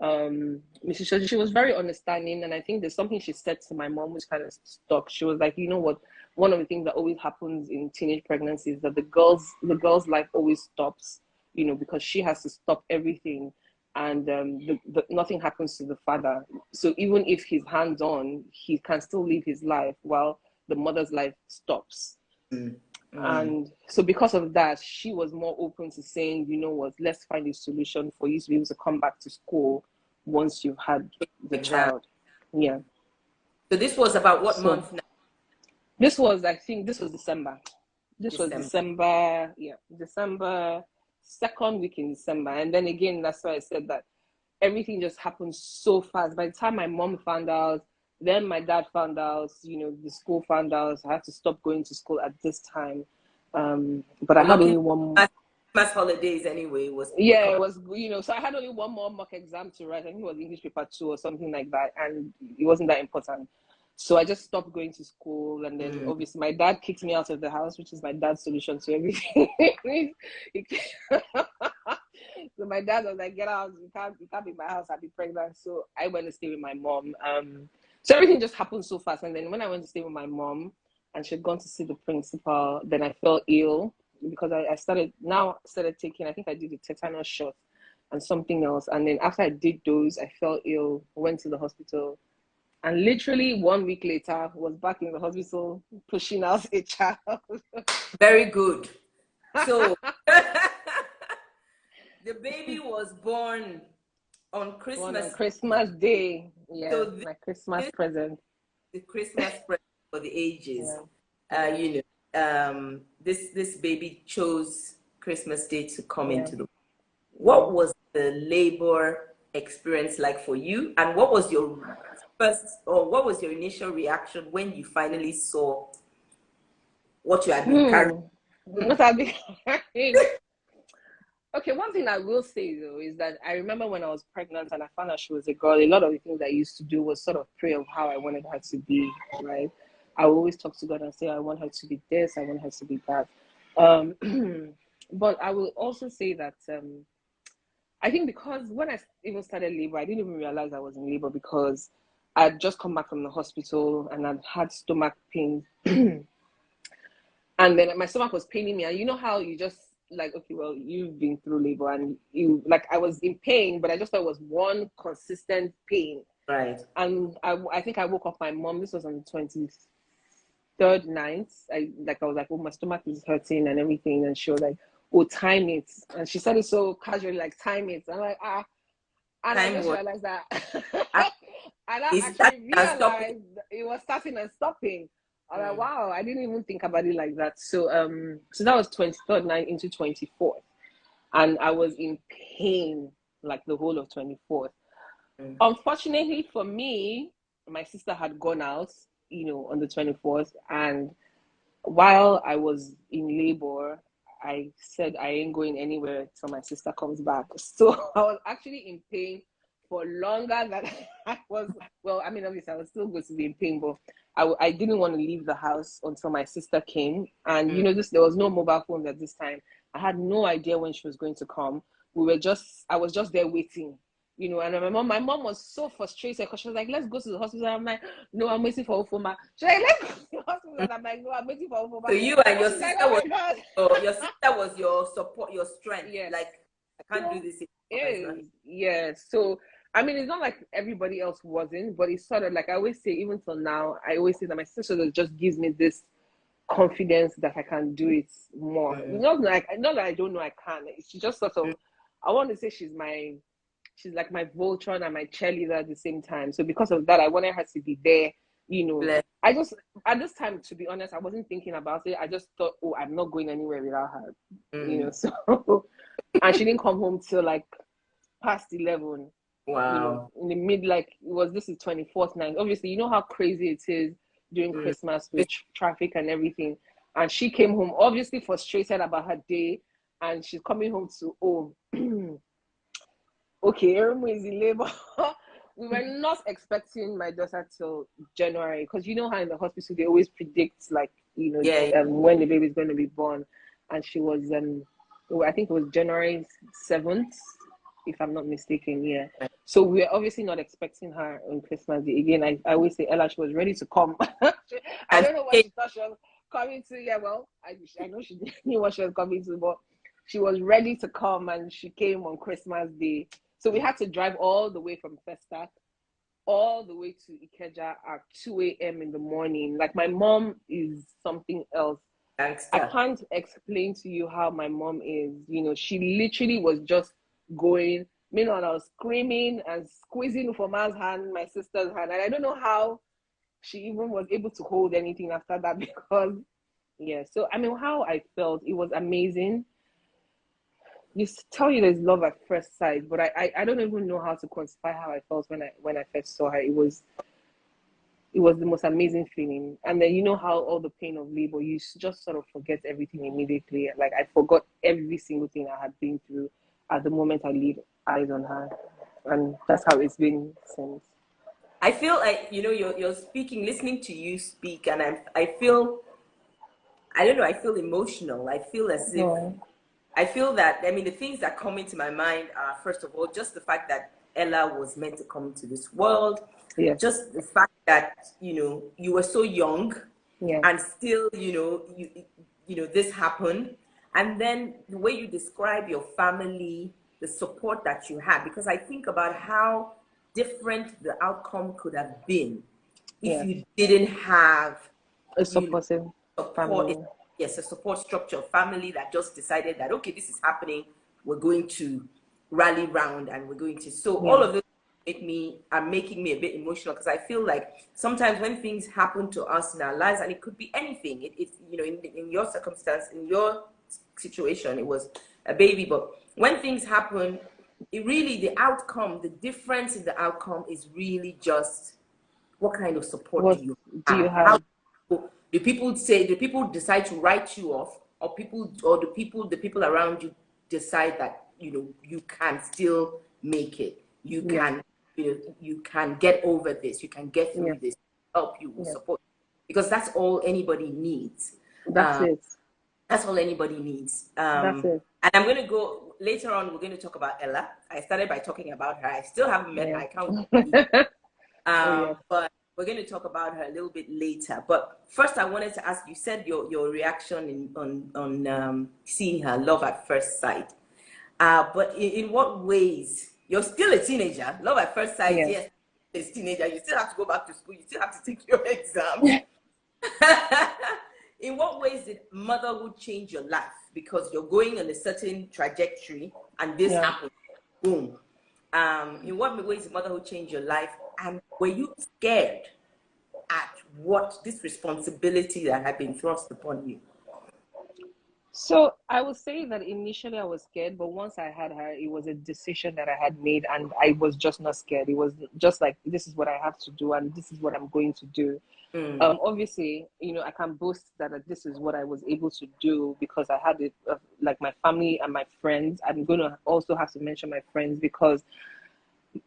Mrs. Shoji, she was very understanding, and I think there's something she said to my mom which kind of stuck. She was like, you know what? One of the things that always happens in teenage pregnancy is that the girl's life always stops, because she has to stop everything, and nothing happens to the father. So even if he's hands on, he can still live his life while the mother's life stops. Mm. And so because of that, she was more open to saying, you know what, let's find a solution for you to be able to come back to school once you've had the child. Yeah. So this was about what So month now? this was, I think, this was December. This was December, yeah, December, second week in December. And then again, that's why I said that everything just happened so fast. By the time my mom found out, then my dad found out, you know, the school found out. I had to stop going to school at this time. But I had only one Christmas holidays anyway. It was, you know, so I had only one more mock exam to write. I think it was English paper 2 or something like that. And it wasn't that important. So I just stopped going to school, and then obviously my dad kicked me out of the house, which is my dad's solution to everything. So my dad was like, "Get out! You can't be in my house. I'll be pregnant." So I went to stay with my mom. So everything just happened so fast. And then when I went to stay with my mom, and she'd gone to see the principal, then I fell ill because I started taking. I think I did a tetanus shot and something else. And then after I did those, I fell ill. Went to the hospital. And literally 1 week later, was back in the hospital pushing out a child. Very good. So the baby was born on Christmas. Born on Christmas Day. Yeah, so my Christmas present. The Christmas present for the ages. Yeah. You know, this baby chose Christmas Day to come into the. What was the labor experience like for you, and what was your initial reaction when you finally saw what you had been carrying? What I've been carrying. Okay, one thing I will say though is that I remember when I was pregnant and I found out she was a girl, a lot of the things I used to do was sort of pray of how I wanted her to be, right? I would always talk to God and say, I want her to be this, I want her to be that. But I will also say that I think because when I even started labor, I didn't even realize I was in labor because I'd just come back from the hospital and I'd had stomach pain. And then my stomach was paining me. And you know how you just like, okay, well, you've been through labor and you like, I was in pain, but I just thought it was one consistent pain. Right. And I think I woke up my mom. This was on the 23rd night. I was like, oh, my stomach is hurting and everything. And she was like, oh, time it. And she said it so casually, like, time it. I'm like, ah. And I just realized that. And I actually realized it was starting and stopping. I'm like, wow, I didn't even think about it like that. So so that was 23rd night into 24th. And I was in pain like the whole of 24th. Unfortunately for me, my sister had gone out, you know, on the 24th. And while I was in labor, I said I ain't going anywhere till my sister comes back. So I was actually in pain for longer than I was. Well, I mean, obviously I was still going to be in pain, but I didn't want to leave the house until my sister came. And you know, there was no mobile phone at this time. I had no idea when she was going to come. I was just there waiting. You know, and my mom was so frustrated because she was like, let's go to the hospital. I'm like, no, I'm waiting for Ufoma. She's like, let's go to the hospital. And I'm like, no, I'm waiting for Ufoma. So you and your sister your sister was your support, your strength. Yes. Like, I can't do this. Yeah. So, I mean, it's not like everybody else wasn't, but it's sort of like I always say, even till now, I always say that my sister just gives me this confidence that I can do it more. Not that I don't know I can. She just sort of, I want to say she's like my Voltron and my cheerleader at the same time. So because of that, I wanted her to be there. You know, I just, at this time, to be honest, I wasn't thinking about it. I just thought, oh, I'm not going anywhere without her. You know, so, and she didn't come home till like past 11. Wow. You know, in the mid, this is 24th night. Obviously, you know how crazy it is during Christmas with traffic and everything. And she came home, obviously frustrated about her day. And she's coming home to, okay, Erumu is in labor. We were not expecting my daughter till January because you know how in the hospital they always predict when the baby is going to be born, and she was I think it was January 7th, if I'm not mistaken. Yeah. So we're obviously not expecting her on Christmas Day. Again, I always say Ella, she was ready to come. I don't know what she thought she was coming to. Yeah, well, I know she knew what she was coming to, but she was ready to come, and she came on Christmas Day. So we had to drive all the way from Festac, all the way to Ikeja at 2 a.m. in the morning. Like, my mom is something else. I Gangster. can't explain to you how my mom is. She literally was just going. Meanwhile, I was screaming and squeezing Ufoma's hand, my sister's hand, and I don't know how she even was able to hold anything after that because, yeah. So I mean, how I felt, it was amazing. Tell you there's love at first sight, but I don't even know how to quantify how I felt when I first saw her. It was the most amazing feeling. And then you know how all the pain of labor, you just sort of forget everything immediately. Like I forgot every single thing I had been through at the moment I laid eyes on her, and that's how it's been since. I feel like you're speaking, listening to you speak, and I feel, I don't know, I feel emotional. I feel as if, Oh, I feel that, I mean, the things that come into my mind are, first of all, just the fact that Ella was meant to come into this world, yes, just the fact that, you were so young yeah, and still, this happened. And then the way you describe your family, the support that you had, because I think about how different the outcome could have been if yes. you didn't have, A you know, supportive support. family. Yes, a support structure, family that just decided that, okay, this is happening, we're going to rally round and we're going to, so all Yeah, of this are making me a bit emotional, because I feel like sometimes when things happen to us in our lives, and it could be anything, it's in your circumstance, in your situation, it was a baby, but when things happen, it really, the outcome, the difference in the outcome is really just what kind of support do what you do you have? How have? do people decide to write you off, or the people around you decide that you can still make it, you Yeah, can you can get over this, you can get yeah, through this, help you, will yeah. support, because that's all anybody needs. That's um, it. that's all anybody needs. That's it. And I'm going to go later on, we're going to talk about Ella. I started by talking about her, I still haven't met her, Yeah. I can't wait. Oh yes. But we're going to talk about her a little bit later. But first, I wanted to ask, you said your reaction on seeing her, love at first sight. But in what ways? You're still a teenager. Love at first sight, Yeah. yes, as a teenager. You still have to go back to school. You still have to take your exams. In what ways did motherhood change your life? Because you're going on a certain trajectory, and this Yeah. happened. Boom. In what ways did motherhood change your life? And were you scared at what this responsibility that had been thrust upon you? So I would say that initially I was scared, but once I had her, it was a decision that I had made, and I was just not scared. It was just like, this is what I have to do, and this is what I'm going to do. Mm. Obviously, I can boast that this is what I was able to do because I had it, like my family and my friends. I'm going to also have to mention my friends because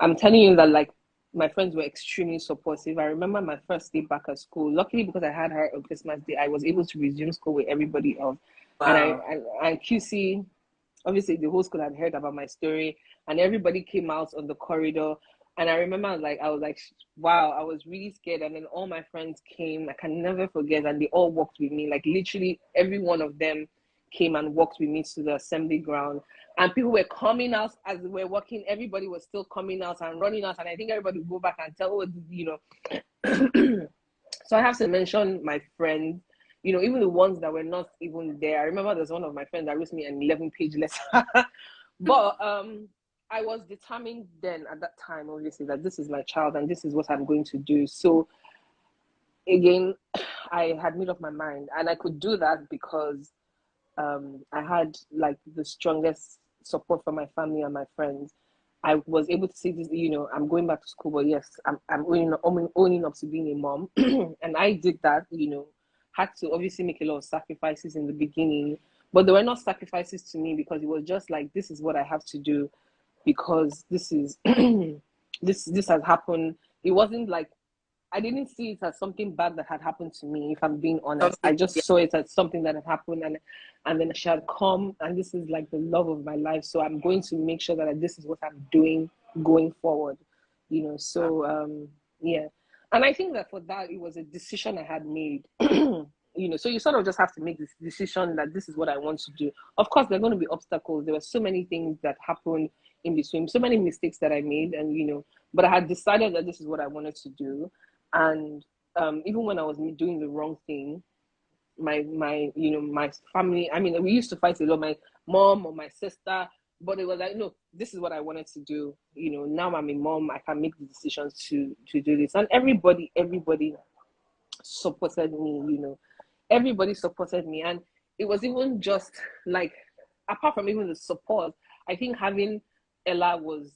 I'm telling you that, like, my friends were extremely supportive. I remember my first day back at school. Luckily, because I had her on Christmas Day, I was able to resume school with everybody else. And I Wow. and QC, obviously, the whole school had heard about my story, and everybody came out on the corridor. And I remember, I was like, wow, I was really scared. And then all my friends came. I can never forget, and they all walked with me. Like literally, every one of them came and walked with me to the assembly ground, and people were coming out as we were walking. Everybody was still coming out and running out, and I think everybody would go back and tell, So I have to mention my friends, even the ones that were not even there. I remember there's one of my friends that wrote me an 11-page letter. But I was determined then at that time, obviously, that this is my child and this is what I'm going to do. So again, I had made up my mind, and I could do that because I had like the strongest support from my family and my friends. I was able to say this, I'm going back to school, but yes, I'm owning up to being a mom. And I did that, had to obviously make a lot of sacrifices in the beginning, but there were not sacrifices to me because it was just like, this is what I have to do because this is, this has happened. It wasn't like, I didn't see it as something bad that had happened to me, if I'm being honest. Something, I yeah. just saw it as something that had happened, and then she had come, and this is like the love of my life. So I'm going to make sure that this is what I'm doing going forward, So yeah, and I think that for that it was a decision I had made. So you sort of just have to make this decision that this is what I want to do. Of course, there are going to be obstacles. There were so many things that happened in between, so many mistakes that I made, and but I had decided that this is what I wanted to do. And even when I was doing the wrong thing, my family. I mean, we used to fight a lot, my mom or my sister, but it was like, no, this is what I wanted to do. Now I'm a mom, I can make the decisions to do this. And everybody supported me, everybody supported me. And it was even just like, apart from even the support, I think having Ella was,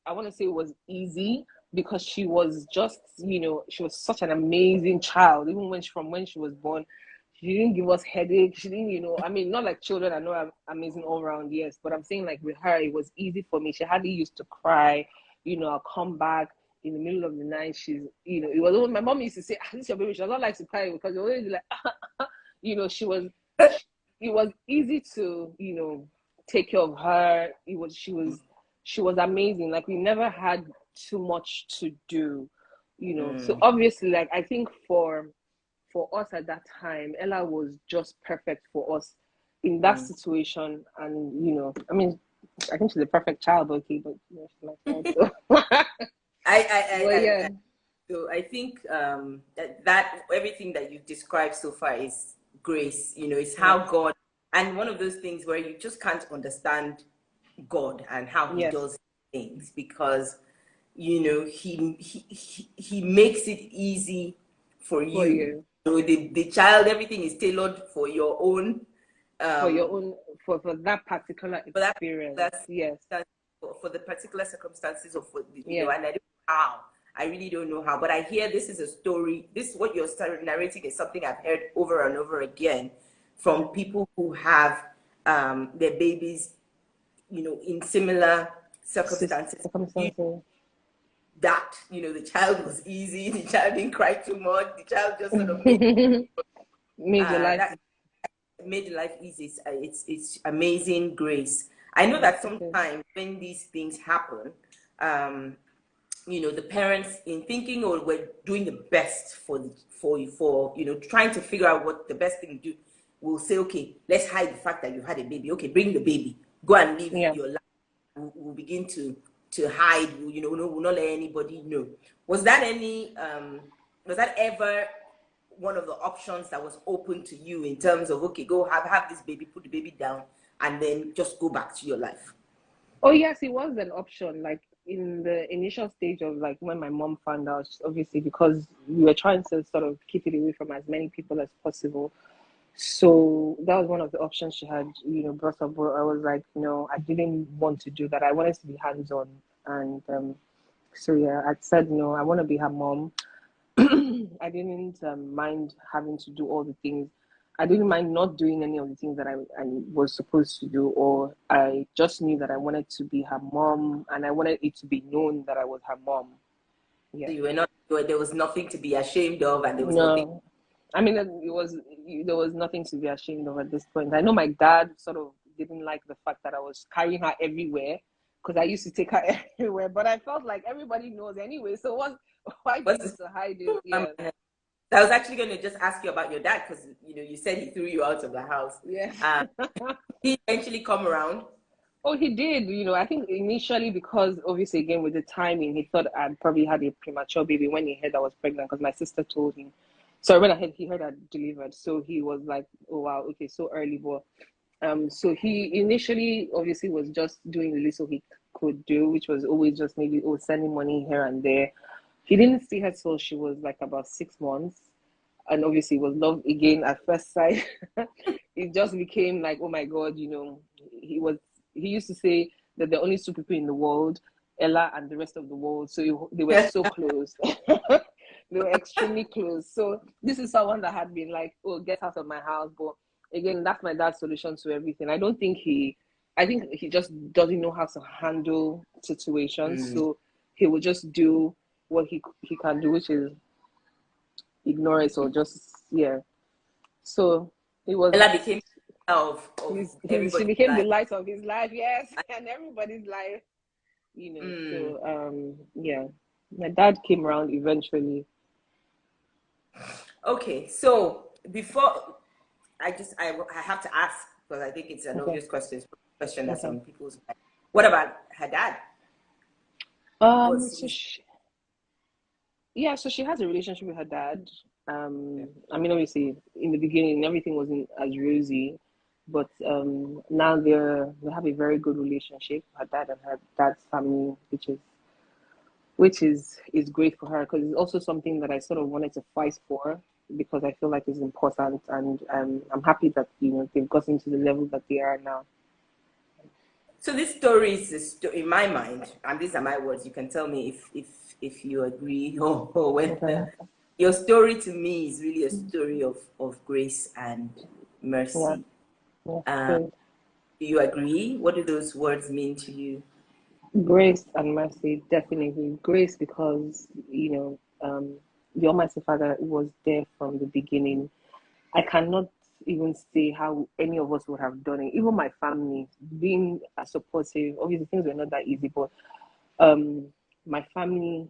I want to say, it was easy, because she was just, she was such an amazing child. Even when she was born, she didn't give us headache. She didn't, I mean, not like children, I know I'm amazing all around, yes, but I'm saying, like, with her, it was easy for me. She hardly used to cry. I'll come back in the middle of the night. She's, it was, my mom used to say, this is your baby. She does not like to cry, because it always like, she was, it was easy to, take care of her. She was amazing. Like, we never had too much to do, So obviously, like, I think for us at that time, Ella was just perfect for us in that situation. And I mean, I think she's a perfect child, okay, but she's my child, so. I so I think that everything that you've described so far is grace. It's how God, and one of those things where you just can't understand God and how He does things, because he makes it easy for you. So the child, everything is tailored for your own for that particular experience. For the particular circumstances of and I don't know how. I really don't know how, but I hear this is a story. This, what you're narrating, is something I've heard over and over again from people who have their babies, in similar circumstances. That the child was easy, the child didn't cry too much, the child just sort of made your life easy. It's amazing grace. I know that sometimes when these things happen, the parents, in thinking, oh, we're doing the best for trying to figure out what the best thing to do, will say, okay, let's hide the fact that you had a baby. Okay, bring the baby, go and live your life. We'll begin to hide. We'll not let anybody know. Was that ever one of the options that was open to you, in terms of, okay, go have this baby, put the baby down, and then just go back to your life? Oh yes, it was an option. Like, in the initial stage of, like, when my mom found out, obviously, because we were trying to sort of keep it away from as many people as possible. So that was one of the options she had, brought up. But I was like, no, I didn't want to do that. I wanted to be hands-on. And so yeah, I said, no, I want to be her mom. I didn't mind having to do all the things. I didn't mind not doing any of the things that I was supposed to do, or I just knew that I wanted to be her mom, and I wanted it to be known that I was her mom. Yeah. So there was nothing to be ashamed of, and there was nothing. I mean, there was nothing to be ashamed of at this point. I know my dad sort of didn't like the fact that I was carrying her everywhere, because I used to take her everywhere, but I felt like everybody knows anyway. So why do you need to hide it? Yeah. I was actually going to just ask you about your dad, because you said he threw you out of the house. Yeah. He eventually come around. Oh, he did. I think initially, because obviously, again, with the timing, he thought I'd probably had a premature baby when he heard I was pregnant, because my sister told him. So when he heard I delivered, so he was like, "Oh wow, okay, so early." But so he initially obviously was just doing the little he could do, which was always just maybe sending money here and there. He didn't see her till she was like about 6 months, and obviously it was love again at first sight. It just became like, oh my God, he used to say that there are only two people in the world, Ella and the rest of the world. So they were so close. They were extremely close. So this is someone that had been like, oh, get out of my house. But again, that's my dad's solution to everything. I think he just doesn't know how to handle situations. So he will just do what he can do, which is ignore it, or just, yeah. So it was. Ella became she became the light of his life, yes, and everybody's life, So yeah, my dad came around eventually. Okay, so before I have to ask, because I think it's an obvious question that's on people's mind. What about her dad? So she has a relationship with her dad. I mean, obviously, in the beginning, everything wasn't as rosy, but now they have a very good relationship. Her dad and her dad's family, which is great for her because it's also something that I sort of wanted to fight for because I feel like it's important, and I'm happy that they've gotten to the level that they are now. So this story is in my mind, and these are my words. You can tell me if you agree or Okay. whether your story to me is really a story of grace and Yeah. mercy. Yeah. Um, Good. do you agree? What do those words mean to you? Grace and mercy, definitely. Grace because, the Almighty Father was there from the beginning. I cannot even say how any of us would have done it. Even my family, being supportive, obviously things were not that easy, but um, my family,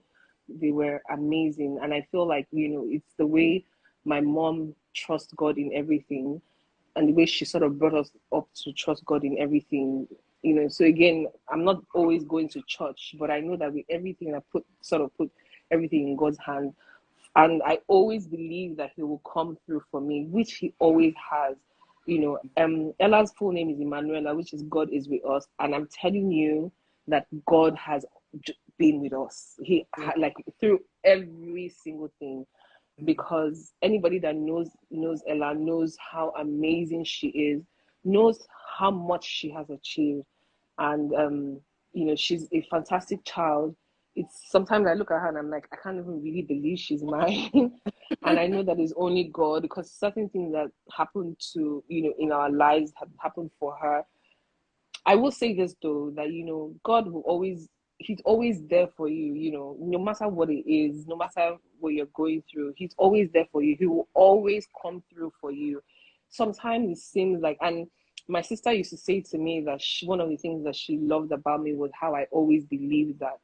they were amazing. And I feel like, it's the way my mom trusts God in everything and the way she sort of brought us up to trust God in everything. So again, I'm not always going to church, but I know that with everything I put everything in God's hand. And I always believe that He will come through for me, which He always has. Ella's full name is Emanuela, which is God is with us. And I'm telling you that God has been with us. Like through every single thing, because anybody that knows Ella knows how amazing she is, knows how much she has achieved, and she's a fantastic child. It's sometimes I look at her and I'm like, I can't even really believe she's mine. And I know that it's only God, because certain things that happened to in our lives have happened for her. I will say this though, that God will always He's always there for you, no matter what it is, no matter what you're going through, He's always there for you. He will always come through for you. Sometimes it seems like, and my sister used to say to me that one of the things that she loved about me was how I always believed that.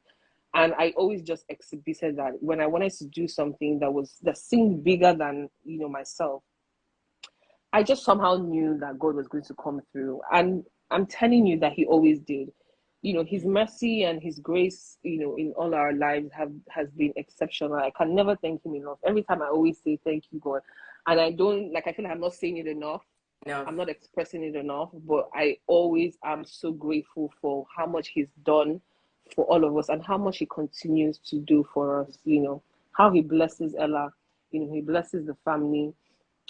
And I always just exhibited that when I wanted to do something that seemed bigger than myself. I just somehow knew that God was going to come through. And I'm telling you that He always did. His mercy and His grace, in all our lives has been exceptional. I can never thank Him enough. Every time I always say thank you, God. And I don't I feel like I'm not saying it enough. No. I'm not expressing it enough, but I always am so grateful for how much He's done for all of us and how much He continues to do for us, how He blesses Ella, He blesses the family,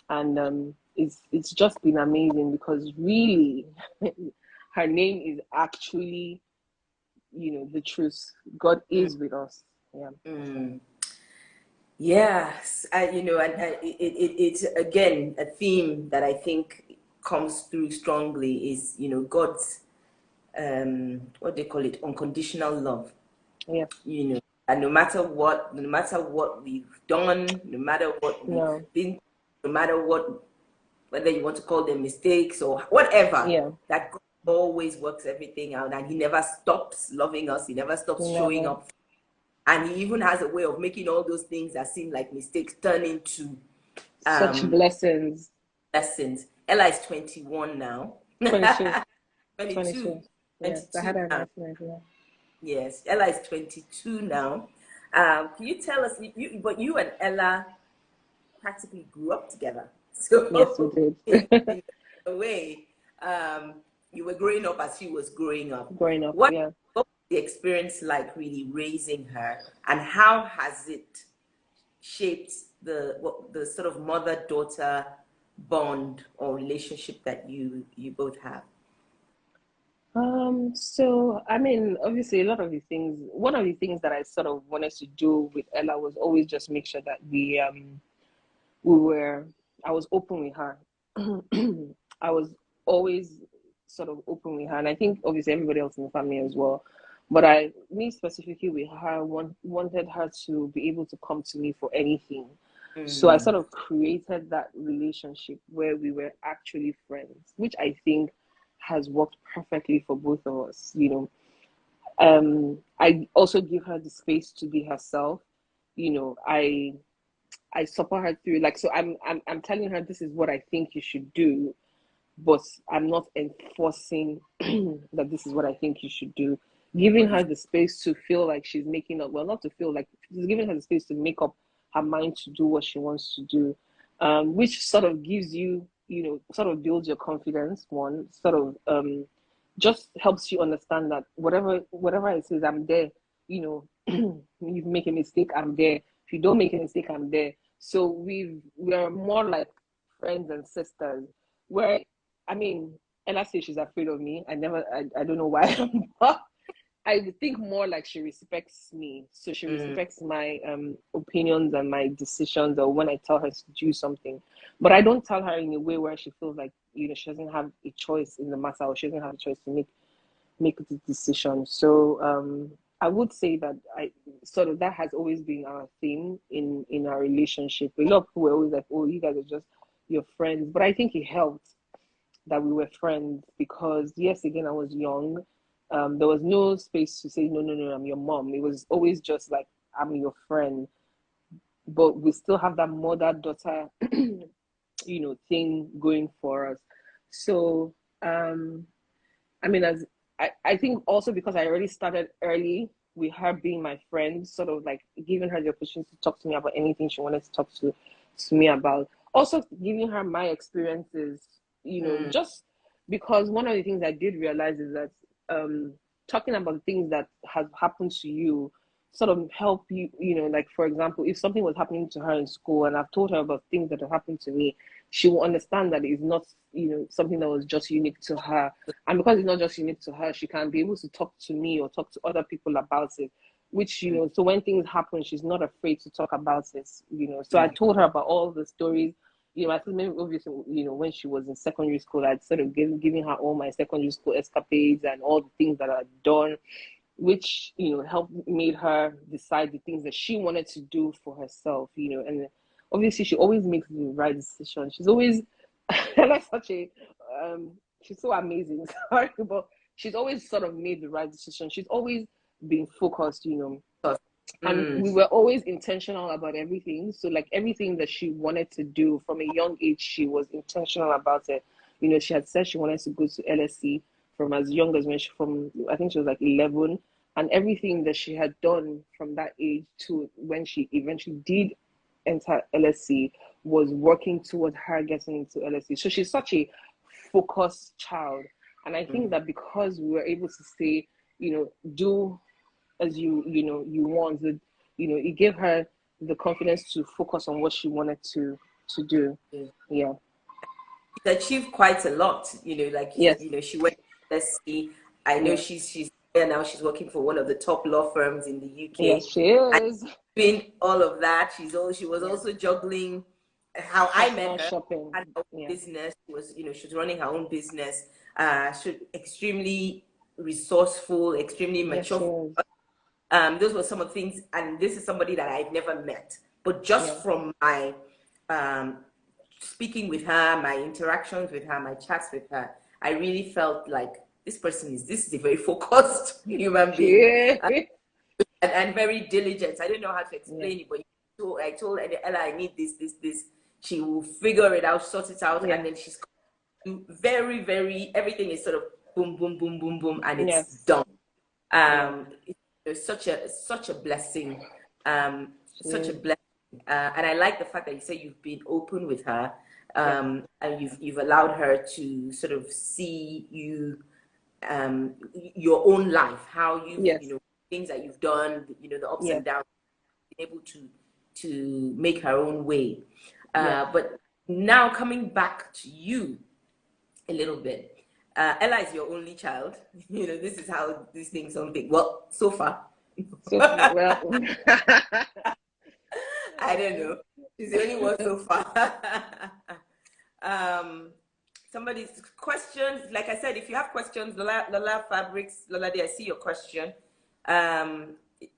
and it's just been amazing because really her name is actually the truth. God Mm. is with us. Yeah. Yes, it's again a theme that I think comes through strongly is God's what they call it, unconditional love. Yeah. And no matter what we've done, no matter what we've No. been, no matter whether you want to call them mistakes or whatever, Yeah. that God always works everything out, and He never stops loving us. He never stops showing Never. up, and He even has a way of making all those things that seem like mistakes turn into Such blessings. lessons. Ella is 21 now. 22. 22. 22. Yes, I 22 had an now. accident. Yeah. Yes, Ella is 22 now. Can you tell us, but you and Ella practically grew up together. Yes, we So, did. in a way, um, you were growing up as she was growing up. Growing up, What, yeah. what was the experience like really raising her, and how has it shaped the sort of mother-daughter bond or relationship that you both have? So I mean, obviously, one of the things that I sort of wanted to do with Ella was always just make sure that we were, I was open with her. I was always sort of open with her, and I think obviously everybody else in the family as well. But me specifically with her, wanted her to be able to come to me for anything. So I Mm. sort of created that relationship where we were actually friends, which I think has worked perfectly for both of us. I also give her the space to be herself. I support her through, like, so I'm telling her this is what I think you should do, but I'm not enforcing that this is what I think you should do. Giving What you her the space to feel like she's making up, well, not to feel like, she's giving her the space to make up her mind to do what she wants to do, which sort of gives you, sort of builds your confidence. One sort of just helps you understand that whatever it says, I'm there. You make a mistake, I'm there. If you don't make a mistake, I'm there. So we're more like friends and sisters. Where, I mean, Ella says she's afraid of me. I don't know why. But I think more like she respects me. So she respects my opinions and my decisions, or when I tell her to do something. But I don't tell her in a way where she feels like, she doesn't have a choice in the matter, or she doesn't have a choice to make the decision. So I would say that I sort of, that has always been our theme in our relationship. A lot of people were always like, "Oh, you guys are just your friends," but I think it helped that we were friends, because yes, again, I was young. There was no space to say, no, no, no, I'm your mom. It was always just like, I'm your friend. But we still have that mother-daughter, thing going for us. So, I mean, I think also because I already started early with her being my friend, sort of like giving her the opportunity to talk to me about anything she wanted to talk to me about. Also giving her my experiences, just because one of the things I did realize is that talking about things that have happened to you sort of help you, like for example, if something was happening to her in school and I've told her about things that have happened to me, she will understand that it's not, something that was just unique to her. And because it's not just unique to her, she can be able to talk to me or talk to other people about it, which, so when things happen, she's not afraid to talk about it, So I told her about all the stories. I think maybe obviously, when she was in secondary school, I'd sort of giving her all my secondary school escapades and all the things that I'd done, which, helped made her decide the things that she wanted to do for herself, and obviously she always makes the right decision. She's always like such a she's so amazing. Sorry, but she's always sort of made the right decision. She's always been focused, and we were always intentional about everything. So like everything that she wanted to do from a young age, she was intentional about it. She had said she wanted to go to LSC from as young as from I think she was like 11, and everything that she had done from that age to when she eventually did enter LSC was working towards her getting into LSC. So she's such a focused child, and I think that because we were able to say, do as you want, that it gave her the confidence to focus on what she wanted to do. Yeah. She's achieved quite a lot, like Yes. she went, let's see, I know she's there now, she's working for one of the top law firms in the UK. Yes, she is. And doing all of that, she was also juggling how I met her, shopping. had her own business, she was running her own business, she extremely resourceful, extremely mature. Those were some of the things, and this is somebody that I've never met, but just from my speaking with her, my interactions with her, my chats with her, I really felt like this is a very focused human being, and very diligent. I don't know how to explain it, but I told Ella, I need this. She will figure it out, sort it out, and then she's very, very, everything is sort of boom, boom, boom, boom, boom, and it's done. It's such a blessing, such a blessing, and I like the fact that you say you've been open with her, and you've allowed her to sort of see you, your own life, how you things that you've done, the ups and downs, been able to make her own way. But now coming back to you a little bit. Ella is your only child. This is how these things don't think. Well, so far. Well, I don't know. She's the only one so far. Somebody's questions. Like I said, if you have questions, Lola Fabrics, Lola, I see your question.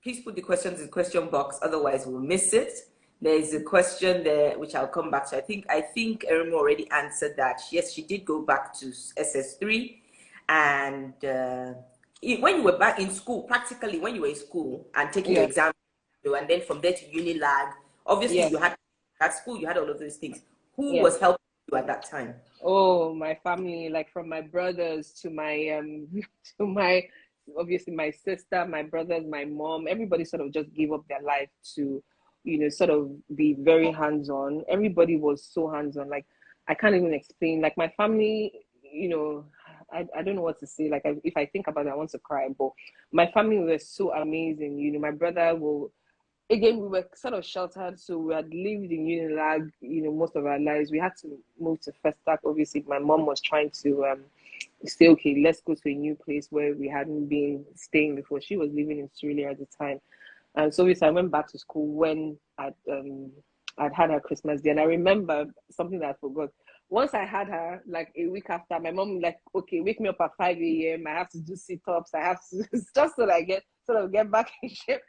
Please put the questions in the question box. Otherwise, we'll miss it. There is a question there which I'll come back to. I think Erumu already answered that. Yes, she did go back to SS3, and when you were back in school, practically when you were in school and taking your exam, and then from there to Unilag, obviously you had at school, you had all of those things. Who was helping you at that time? Oh, my family, like from my brothers to my to my obviously my sister, my brothers, my mom. Everybody sort of just gave up their life to sort of be very hands-on. Everybody was so hands-on. Like, I can't even explain. Like, my family, I don't know what to say. Like, if I think about it, I want to cry. But my family was so amazing. My brother will, again, we were sort of sheltered. So we had lived in Unilag, most of our lives. We had to move to Festac. Obviously, my mom was trying to say, okay, let's go to a new place where we hadn't been staying before. She was living in Australia at the time. And so I went back to school when I'd had her Christmas Day. And I remember something that I forgot. Once I had her, like a week after, my mom like, okay, wake me up at 5 a.m. I have to do sit-ups. I have to, just so that I get back in shape.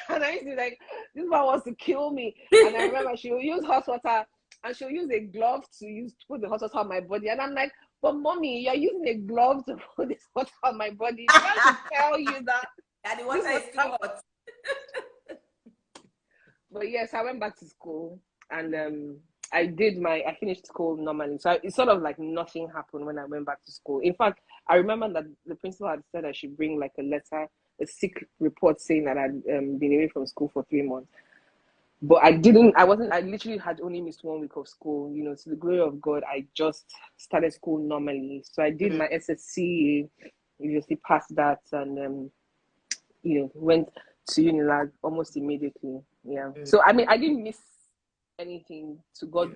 And I used to be like, this man wants to kill me. And I remember she would use hot water and she'll use a glove to put the hot water on my body. And I'm like, but mommy, you're using a glove to put this water on my body. I'm trying to tell you that. And the water is too hot. But yes, I went back to school and I finished school normally. So it's sort of like nothing happened when I went back to school. In fact, I remember that the principal had said I should bring like a letter, a sick report saying that I'd been away from school for 3 months. But I literally had only missed 1 week of school. To the glory of God, I just started school normally. So I did my SSC, obviously passed that, and went to Unilag almost immediately. Yeah. So I mean, I didn't miss anything, to God,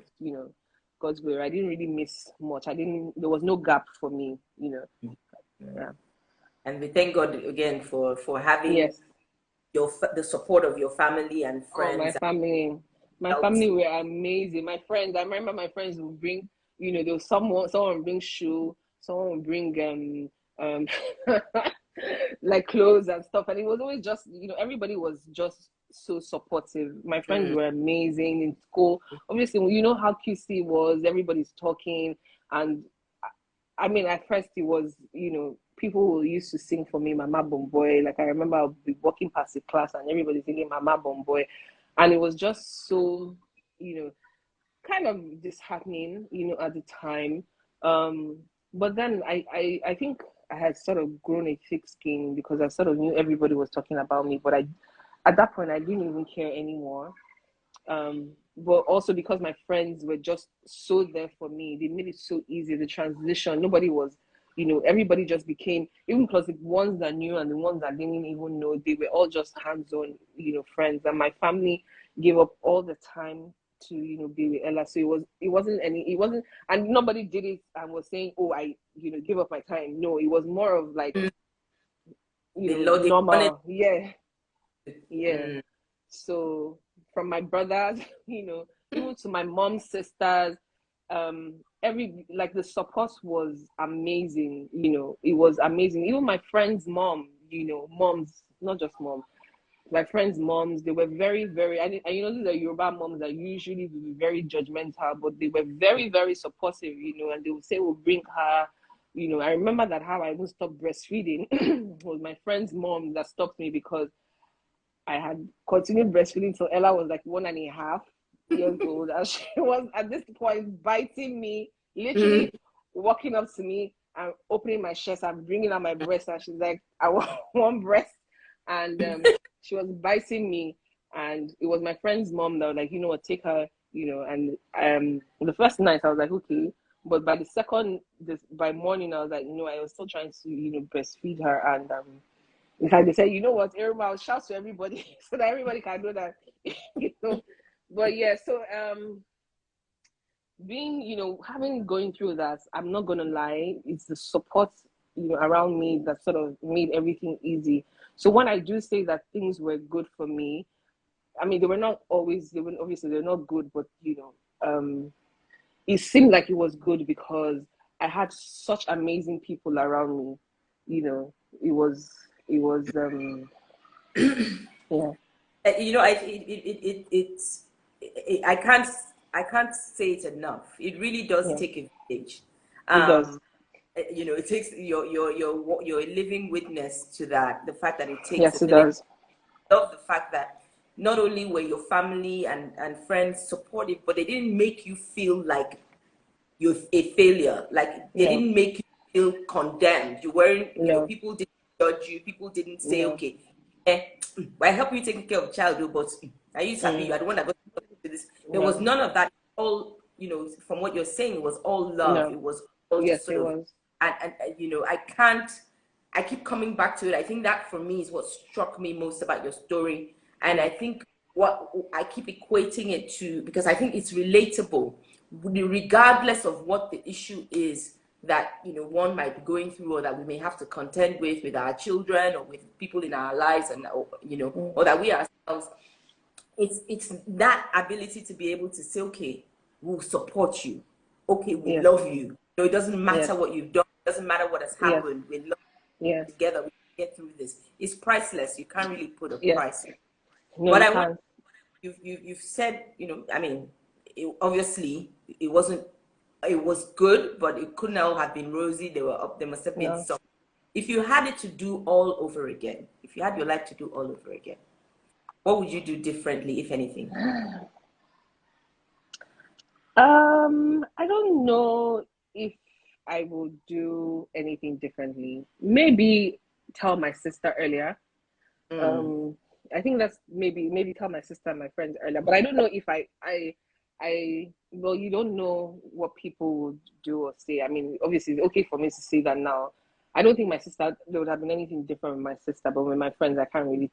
God's glory. I didn't really miss much. There was no gap for me, Yeah. And we thank God again for having the support of your family and friends. Oh, my family were amazing. My friends, I remember my friends would bring, there was someone would bring shoe, someone would bring like clothes and stuff, and it was always just, everybody was just so supportive. My friends were amazing in school. Obviously, you know how QC was, everybody's talking, and I mean, at first it was, people who used to sing for me, Mama Bomboy. Like, I remember I'll be walking past the class and everybody singing Mama Bomboy, and it was just so, kind of disheartening, at the time. But then I think I had sort of grown a thick skin because I sort of knew everybody was talking about me, but at that point I didn't even care anymore. But also because my friends were just so there for me, they made it so easy. The transition, nobody was, everybody just became, even plus the ones that knew and the ones that didn't even know, they were all just hands-on, friends. And my family gave up all the time to, be with Ella. So it wasn't, and nobody did it and was saying, oh, I, give up my time. No, it was more of like, normal. Yeah. So from my brothers, even to my mom's sisters, the support was amazing. It was amazing. Even my friend's mom, moms, not just mom, my friends' moms, they were very, very, and these are Yoruba moms that usually will be very judgmental, but they were very, very supportive, and they would say, we'll bring her. I remember that how I even stopped breastfeeding was my friend's mom that stopped me, because I had continued breastfeeding till Ella was like 1.5 years old. And she was at this point biting me, literally walking up to me and opening my chest and bringing out my breast. And she's like, I want one breast. And she was biting me. And it was my friend's mom that was like, take her, and the first night I was like, okay. But by morning, I was like, I was still trying to, breastfeed her. And in fact, they said, you know what, Erumu, I'll shout to everybody so that everybody can know that, But yeah, so going through that, I'm not gonna lie, it's the support, around me that sort of made everything easy. So when I do say that things were good for me, I mean, they're not good, but it seemed like it was good because I had such amazing people around me. It was yeah. I can't say it enough. It really does take a village. It does. It takes your living witness to that. The fact that it takes yes, it does. I love the fact that not only were your family and friends supportive, but they didn't make you feel like you're a failure. Like they didn't make you feel condemned. You weren't, people didn't judge you. People didn't say, okay, I help you taking care of child, but are you happy? You are the one that got to this. There was No. none of that. All, you know, from what you're saying, it was all love. No. It was all just Yes, sort it of, was. and you know, I can't. I keep coming back to it. I think that for me is what struck me most about your story, and I think what I keep equating it to, because I think it's relatable, regardless of what the issue is that, you know, one might be going through, or that we may have to contend with our children, or with people in our lives, and you know, or that we ourselves. It's that ability to be able to say, okay, we'll support you, okay, we Yes. love you. No, it doesn't matter Yes. what you've done, it doesn't matter what has Yes. happened, we love you Yes. together, we get through this. It's priceless. You can't really put a Yes. price. No, But you I want, can't. you've said, you know, I mean, obviously it wasn't, it was good, but it couldn't all have been rosy. There must have been No. some. If you had it to do all over again, if you had your life to do all over again, what would you do differently, if anything? I don't know if I will do anything differently. Maybe tell my sister earlier. I think that's maybe tell my sister and my friends earlier. But I don't know if I well, you don't know what people would do or say. I mean, obviously it's okay for me to say that now. I don't think my sister, there would have been anything different with my sister, but with my friends I can't really,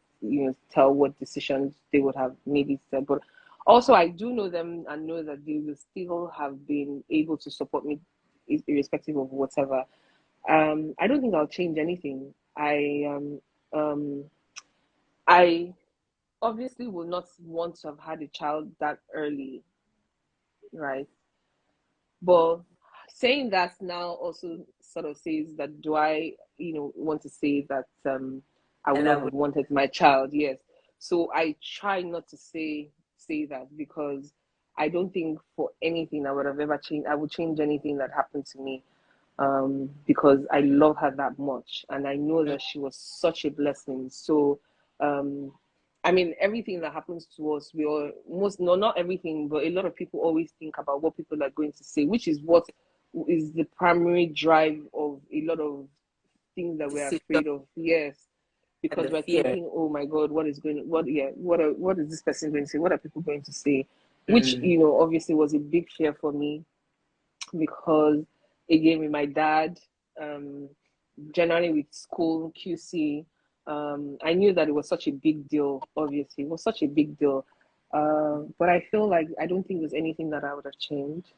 tell what decisions they would have maybe said. But also I do know them and know that they will still have been able to support me irrespective of whatever. I don't think I'll change anything. I obviously will not want to have had a child that early, right? But saying that now also sort of says that, do I, want to say that I would And I not have would, wanted my child? Yes. So I try not to say that, because I don't think for anything I would have ever changed. I would change anything that happened to me, because I love her that much, and I know that she was such a blessing. So, I mean, everything that happens to us, we all most no, not everything, but a lot of people always think about what people are going to say, which is what is the primary drive of a lot of things that we're decision afraid of. Yes, and because the we're fear. thinking, oh my God, what is this person going to say? What are people going to say? Which, Mm. obviously was a big fear for me, because again, with my dad, um, generally with school QC, I knew that it was such a big deal. Obviously, it was such a big deal. But I feel like I don't think there's anything that I would have changed.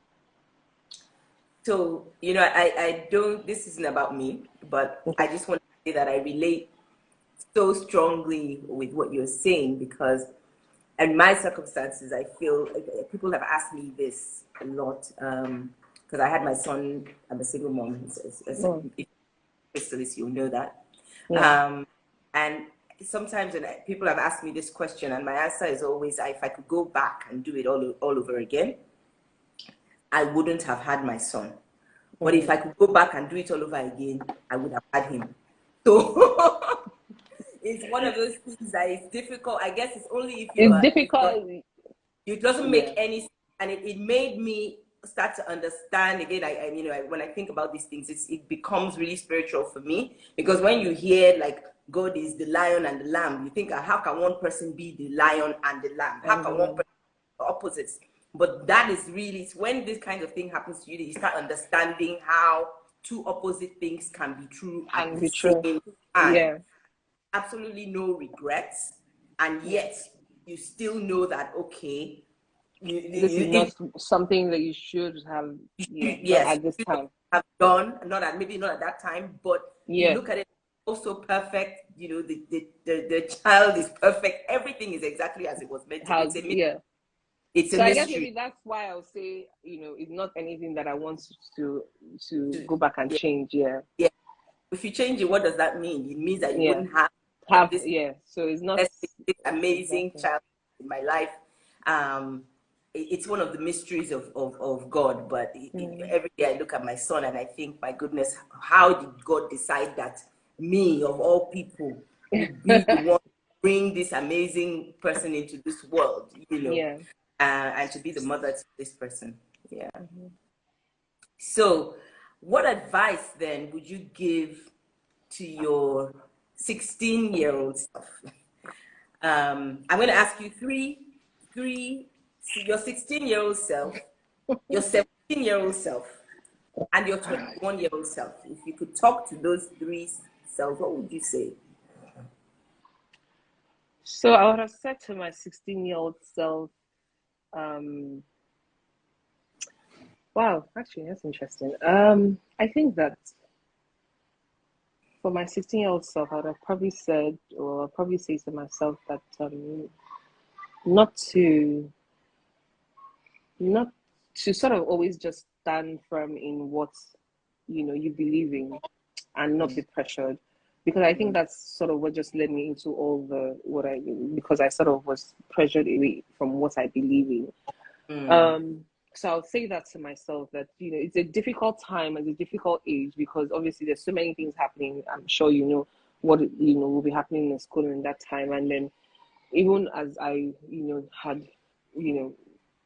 So, you know, I don't, this isn't about me, but Okay. I just want to say that I relate so strongly with what you're saying, because in my circumstances, I feel people have asked me this a lot, because I had my son. I'm a single mom. Mm, If you're this, you'll know that. yeah. And sometimes when people have asked me this question, and my answer is always, if I could go back and do it all over again, I wouldn't have had my son. But if Mm. I could go back and do it all over again, I would have had him. So it's one of those things that is difficult. I guess it's only if you It's are, if you're, difficult. it doesn't make Yeah. any sense. And it made me start to understand again. When I think about these things, it becomes really spiritual for me, because when you hear like God is the lion and the lamb, you think, how can one person be the lion and the lamb? How can one person be the opposites? But that is really, it's when this kind of thing happens to you that you start understanding how two opposite things can be true at Can the be true. same time. Yeah. Absolutely no regrets, and yet you still know that, okay, This is not if something that you should have, done yes, at this you time. have done, not at, maybe not at that time, but you Yeah. look at it also perfect. You know, the child is perfect. Everything is exactly as it was meant to be. Has, yeah. It's a So I guess mystery. maybe that's why I'll say, it's not anything that I want to To, go back and yeah, change. Yeah. yeah. If you change it, what does that mean? It means that you Yeah. wouldn't have this, Yeah. So it's not this amazing exactly. child in my life. It's one of the mysteries of God. But every day I look at my son and I think, my goodness, how did God decide that me, of all people, would be the one to bring this amazing person into this world, Yeah. and to be the mother to this person? Yeah. So, what advice then would you give to your 16-year-old self? I'm going to ask you your 16-year-old self, your 17-year-old self, and your 21-year-old self. If you could talk to those three selves, what would you say? So I would have said to my 16-year-old self, wow, actually, that's interesting. I think that for my 16-year-old self, I would have probably said, or I'll probably say to myself that not to not to sort of always just stand firm in what you believe in, and not be pressured, because I think that's sort of what just led me into all the because I sort of was pressured away from what I believe in. So I'll say that to myself, that it's a difficult time and a difficult age, because obviously there's so many things happening. I'm sure what will be happening in school in that time. And then even as I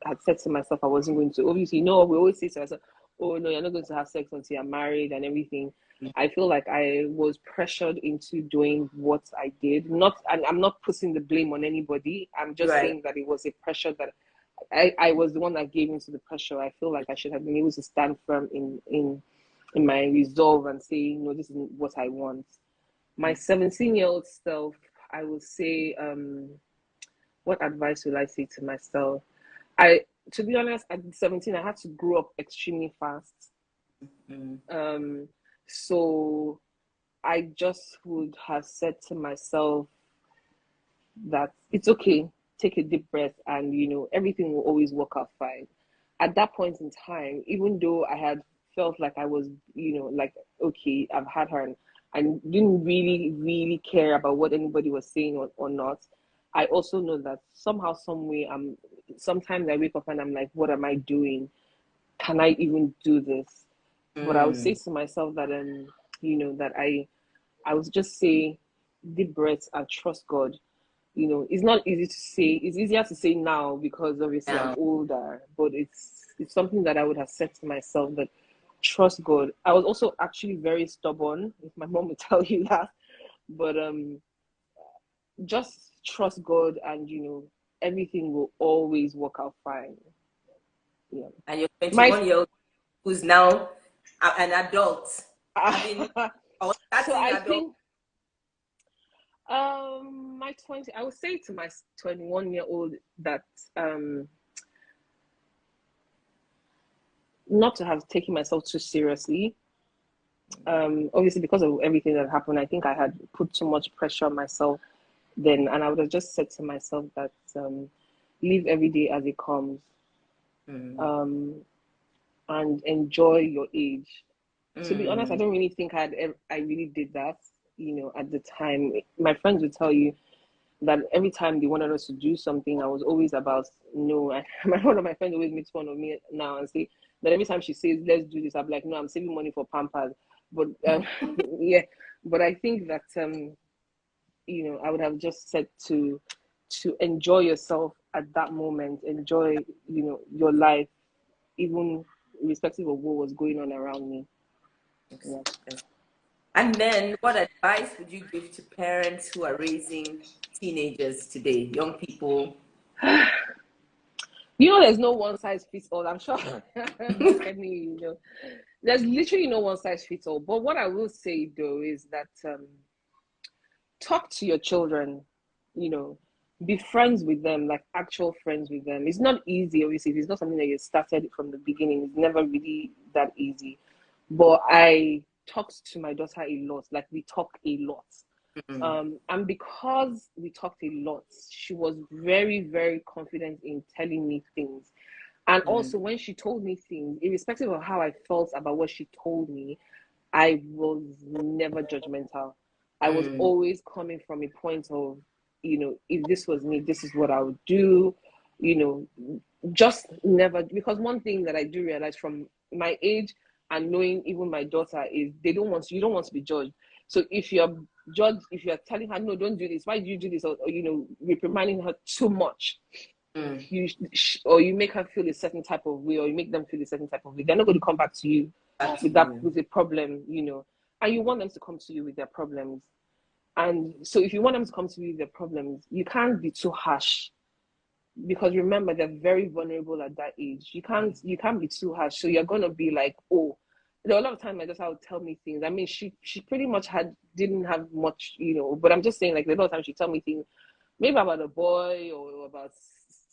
had said to myself I wasn't going to, obviously, we always say to ourselves, oh no, you're not going to have sex until you're married and everything. I feel like I was pressured into doing what I did. And I'm not putting the blame on anybody. I'm just saying that it was a pressure that I was the one that gave into the pressure. I feel like I should have been able to stand firm in my resolve and say, no, this is what I want. My 17-year-old self, I would say, what advice will I say to myself? To be honest, at 17, I had to grow up extremely fast. So I just would have said to myself that it's okay, take a deep breath, and everything will always work out fine. At that point in time, even though I had felt like I was, like, okay, I've had her, and I didn't really, really care about what anybody was saying or not, I also know that somehow, some way, sometimes I wake up and I'm like, what am I doing? Can I even do this? But I would say to myself that, that I would just say deep breaths and trust God. It's not easy to say. It's easier to say now because obviously I'm older, but it's something that I would have said to myself, that trust God. I was also actually very stubborn, if my mom would tell you that, but just trust God, and everything will always work out fine. Yeah. And your 21-year-old who's now an adult, having or so I adult. think I would say to my 21-year-old that not to have taken myself too seriously. Obviously, because of everything that happened, I think I had put too much pressure on myself then, and I would have just said to myself that live every day as it comes, and enjoy your age. To be honest, I don't really think I really did that. At the time, my friends would tell you that every time they wanted us to do something, I was always about no. One of my friends always makes fun of me now and say that every time she says let's do this, I'm like, no, I'm saving money for Pampers. But yeah, but I think that I would have just said to enjoy yourself at that moment, enjoy your life, even irrespective of what was going on around me. Yeah. And then, what advice would you give to parents who are raising teenagers today, young people? There's no one size fits all. I'm sure. There's literally no one size fits all. But what I will say though is that talk to your children. Be friends with them, like actual friends with them. It's not easy, obviously. If it's not something that you started from the beginning, it's never really that easy. But I talked to my daughter a lot. Like, we talk a lot. And because we talked a lot, she was very, very confident in telling me things. And also, when she told me things, irrespective of how I felt about what she told me, I was never judgmental. I was always coming from a point of, if this was me, this is what I would do. Just never, because one thing that I do realize from my age and knowing even my daughter is you don't want to be judged. So if you're judged, if you're telling her, no, don't do this, why do you do this? Or reprimanding her too much, or you make her feel a certain type of way, or you make them feel a certain type of way, they're not going to come back to you with a problem, and you want them to come to you with their problems. And so if you want them to come to you with their problems, you can't be too harsh, because remember they're very vulnerable at that age. You can't be too harsh. So you're gonna be like, oh, there were a lot of times my daughter would tell me things. I mean, she pretty much didn't have much, but I'm just saying, like, a lot of times she tell me things maybe about a boy or about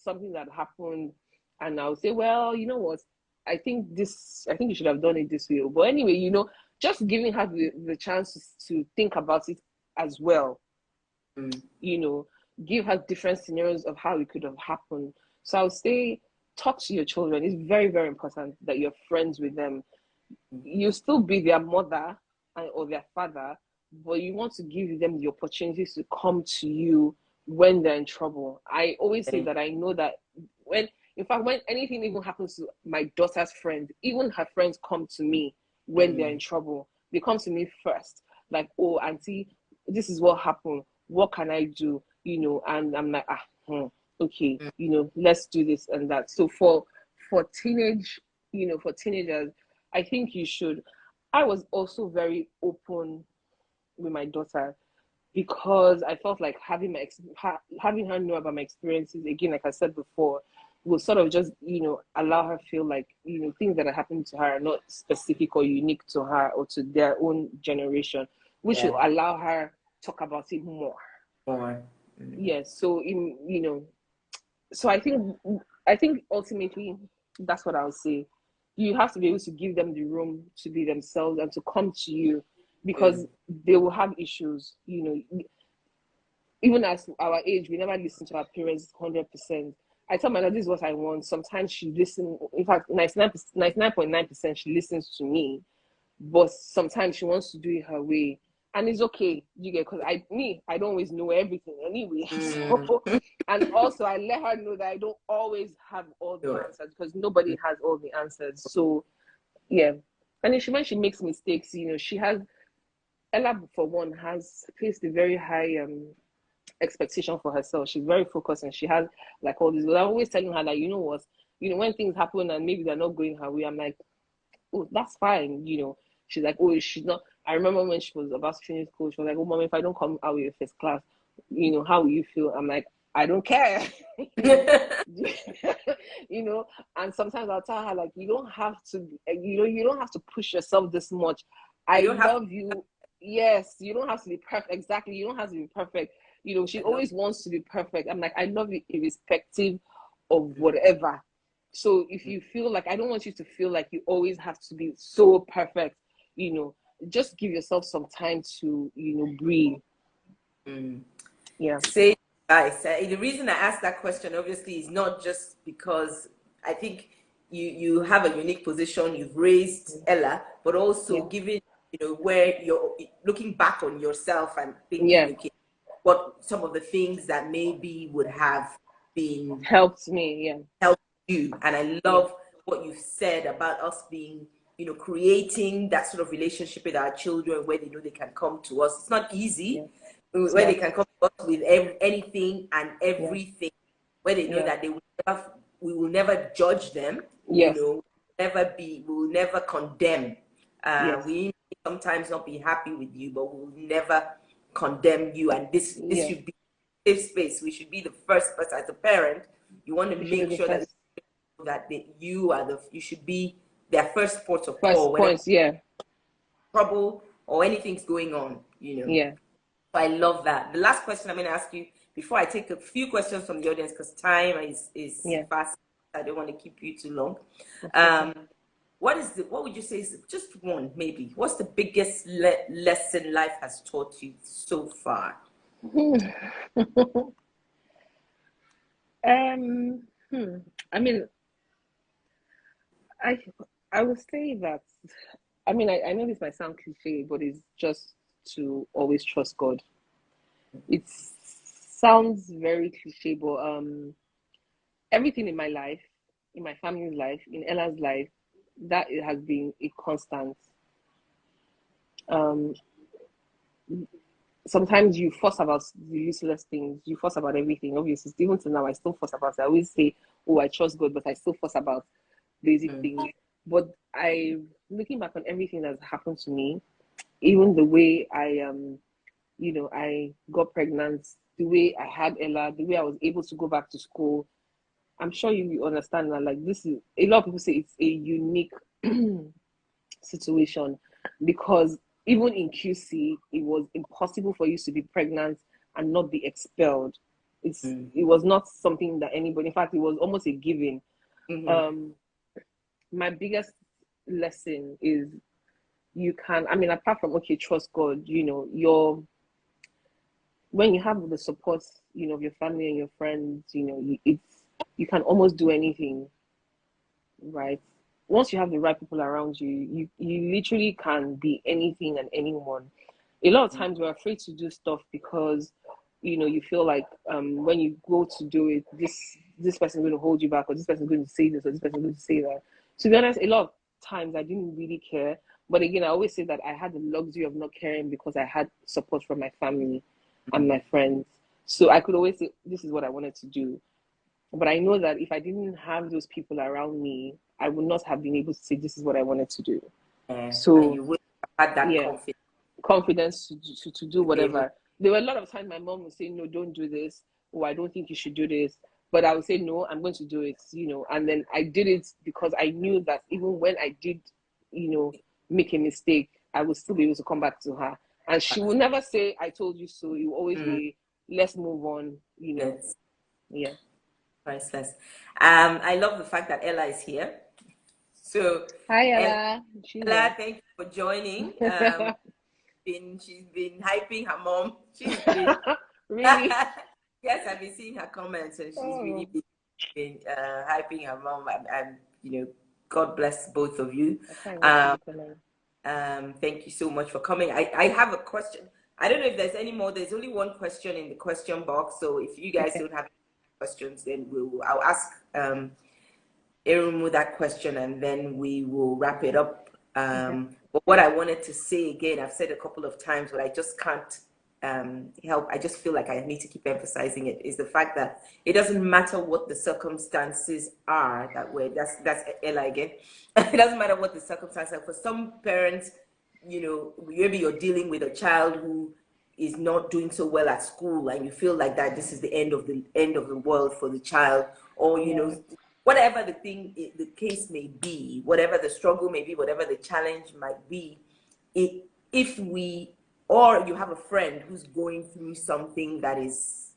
something that happened, and I'll say, well, you know what, I think you should have done it this way. But anyway, just giving her the chance to think about it as well. you know, give her different scenarios of how it could have happened. So I would say, talk to your children. It's very, very important that you're friends with them. You still be their mother or their father, but you want to give them the opportunities to come to you when they're in trouble. I always say that I know that in fact, when anything even happens to my daughter's friend, even her friends come to me when they're in trouble. They come to me first, like, oh, auntie, this is what happened. What can I do? And I'm like, okay, let's do this and that. So for teenagers, I think you should. I was also very open with my daughter, because I felt like having her know about my experiences, again, like I said before, will sort of just allow her feel like things that are happening to her are not specific or unique to her or to their own generation, which will allow her talk about it more. Yes. So so I think ultimately that's what I would say. You have to be able to give them the room to be themselves and to come to you, because they will have issues. Even as our age, we never listen to our parents 100%. I tell my daughter, this is what I want. Sometimes she listens. In fact, 99.9% she listens to me, but sometimes she wants to do it her way. And it's okay, because I don't always know everything anyway. So, and also I let her know that I don't always have all the answers, because nobody has all the answers. So yeah. And when she makes mistakes, Ella, for one, has placed a very high expectation for herself. She's very focused, and she has like all this. But I'm always telling her that, you know what, when things happen and maybe they're not going her way, I'm like, oh, that's fine. She's like, oh, she's not. I remember when she was about to finish school, she was like, oh, mom, if I don't come out with your first class, how will you feel? I'm like, I don't care. And sometimes I'll tell her, like, you don't have to, you don't have to push yourself this much. I love you. Yes, you don't have to be perfect. Exactly. You don't have to be perfect. She always wants to be perfect. I'm like, I love you irrespective of whatever. So if you feel like, I don't want you to feel like you always have to be so perfect, just give yourself some time to, breathe. Yeah. Say, guys, the reason I asked that question obviously is not just because I think you have a unique position. You've raised Ella, but also given where you're looking back on yourself and thinking, okay, what some of the things that maybe would have been helped me, helped you. And I love what you've said about us being, creating that sort of relationship with our children where they know they can come to us. It's not easy, where they can come to us with anything and everything, where they know that we will never judge them, we will never condemn. We sometimes not be happy with you, but we will never condemn you. And this should be a safe space. We should be the first person as a parent. You want to make sure that you should be their first port of call. Trouble or anything's going on, So I love that. The last question I'm going to ask you before I take a few questions from the audience, because time is fast. I don't want to keep you too long. What would you say is just one, maybe? What's the biggest lesson life has taught you so far? I mean, I would say that, I know this might sound cliche, but it's just to always trust God. It sounds very cliche, but everything in my life, in my family's life, in Ella's life, that it has been a constant. Sometimes you fuss about the useless things. You fuss about everything. Obviously, even till now, I still fuss about it. I always say, oh, I trust God, but I still fuss about basic things. But looking back on everything that's happened to me, even the way I you know, I got pregnant, the way I had Ella, the way I was able to go back to school. I'm sure you understand that, like, this is, a lot of people say it's a unique situation, because even in QC, it was impossible for you to be pregnant and not be expelled. It was not something that anybody, in fact, it was almost a given. Um, my biggest lesson is, you can, I mean, apart from, okay, trust God, you know, when you have the support, you know, of your family and your friends, you know, you can almost do anything, right? Once you have the right people around you, you literally can be anything and anyone. A lot of times we're afraid to do stuff because, you know, you feel like, when you go to do it, this person is going to hold you back, or this person is going to say this, or this person is going to say that. To be honest, a lot of times I didn't really care. But again, I always say that I had the luxury of not caring because I had support from my family and my friends. So I could always say, this is what I wanted to do. But I know that if I didn't have those people around me, I would not have been able to say, this is what I wanted to do. And So you would have had that yeah, confidence to do to be able. whatever. There were a lot of times my mom would say, no, don't do this, or I don't think you should do this. But I would say, no, I'm going to do it, you know. And then I did it because I knew that even when I did, you know, make a mistake, I would still be able to come back to her. And she will never say, I told you so. You always be, let's move on, you know. Yes. Yeah. Priceless. I love the fact that Ella is here. So, Hi, Ella. Ella, thank you for joining. She's been hyping her mom. She's been really. Yes, I've been seeing her comments, and she's really been hyping her mom. And you know, God bless both of you. Thank you so much for coming. I have a question. I don't know if there's any more. There's only one question in the question box. So if you guys don't have questions, then I'll ask Erumu that question, and then we will wrap it up. But what I wanted to say again, I've said a couple of times, but I just can't help. I just feel like I need to keep emphasizing it, is the fact that it doesn't matter what the circumstances are that way. That's Ella again. It doesn't matter what the circumstances are. For some parents, you know, maybe you're dealing with a child who is not doing so well at school, and you feel like that this is the end of the world for the child, or you know, whatever the case may be, whatever the struggle may be, whatever the challenge might be, if we, or you have a friend who's going through something that is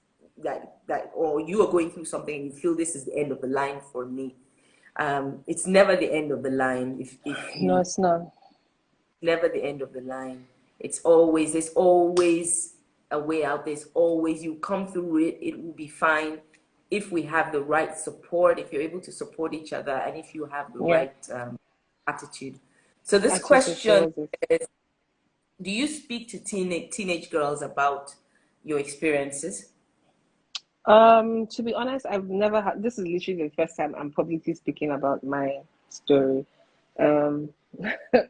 or you are going through something and you feel this is the end of the line for me, it's never the end of the line. If no, it's not. Never the end of the line. There's always a way out. There's always, you come through it. It will be fine if we have the right support, if you're able to support each other, and if you have the right attitude. So this question is, do you speak to teenage girls about your experiences? To be honest, I've never had, this is literally the first time I'm publicly speaking about my story.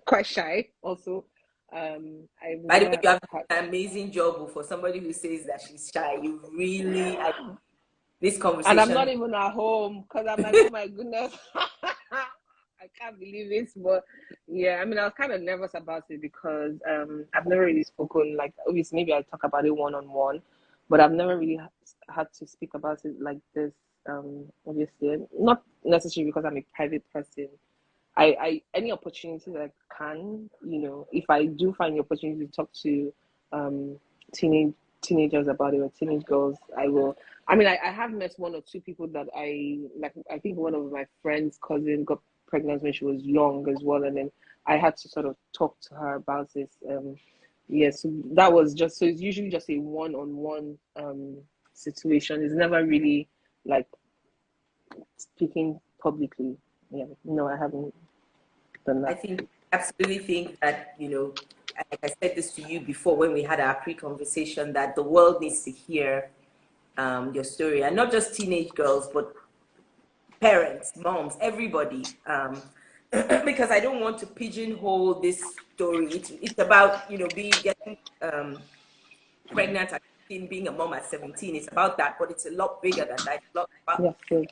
Quite shy also. By the way, you have done an amazing job for somebody who says that she's shy. You really, this conversation. And I'm not even at home, because I'm like, oh my goodness. I can't believe it. But yeah, I mean, I was kind of nervous about it because I've never really spoken, like, obviously maybe I talk about it one-on-one, but I've never really had to speak about it like this. Obviously, not necessarily because I'm a private person. I any opportunity that I can, you know, if I do find the opportunity to talk to teenagers about it, or teenage girls, I will. I mean, I have met one or two people that I like. I think one of my friend's cousin got pregnant when she was young as well, and then I had to sort of talk to her about this. So that was just, so it's usually just a one-on-one situation. It's never really like speaking publicly. Yeah, no, I haven't done that. Absolutely think that, you know, like I said this to you before when we had our pre-conversation, that the world needs to hear your story, and not just teenage girls, but parents, moms, everybody, because I don't want to pigeonhole this story. It's about, you know, getting pregnant at 15, being a mom at 17. It's about that, but it's a lot bigger than that. It's a lot more than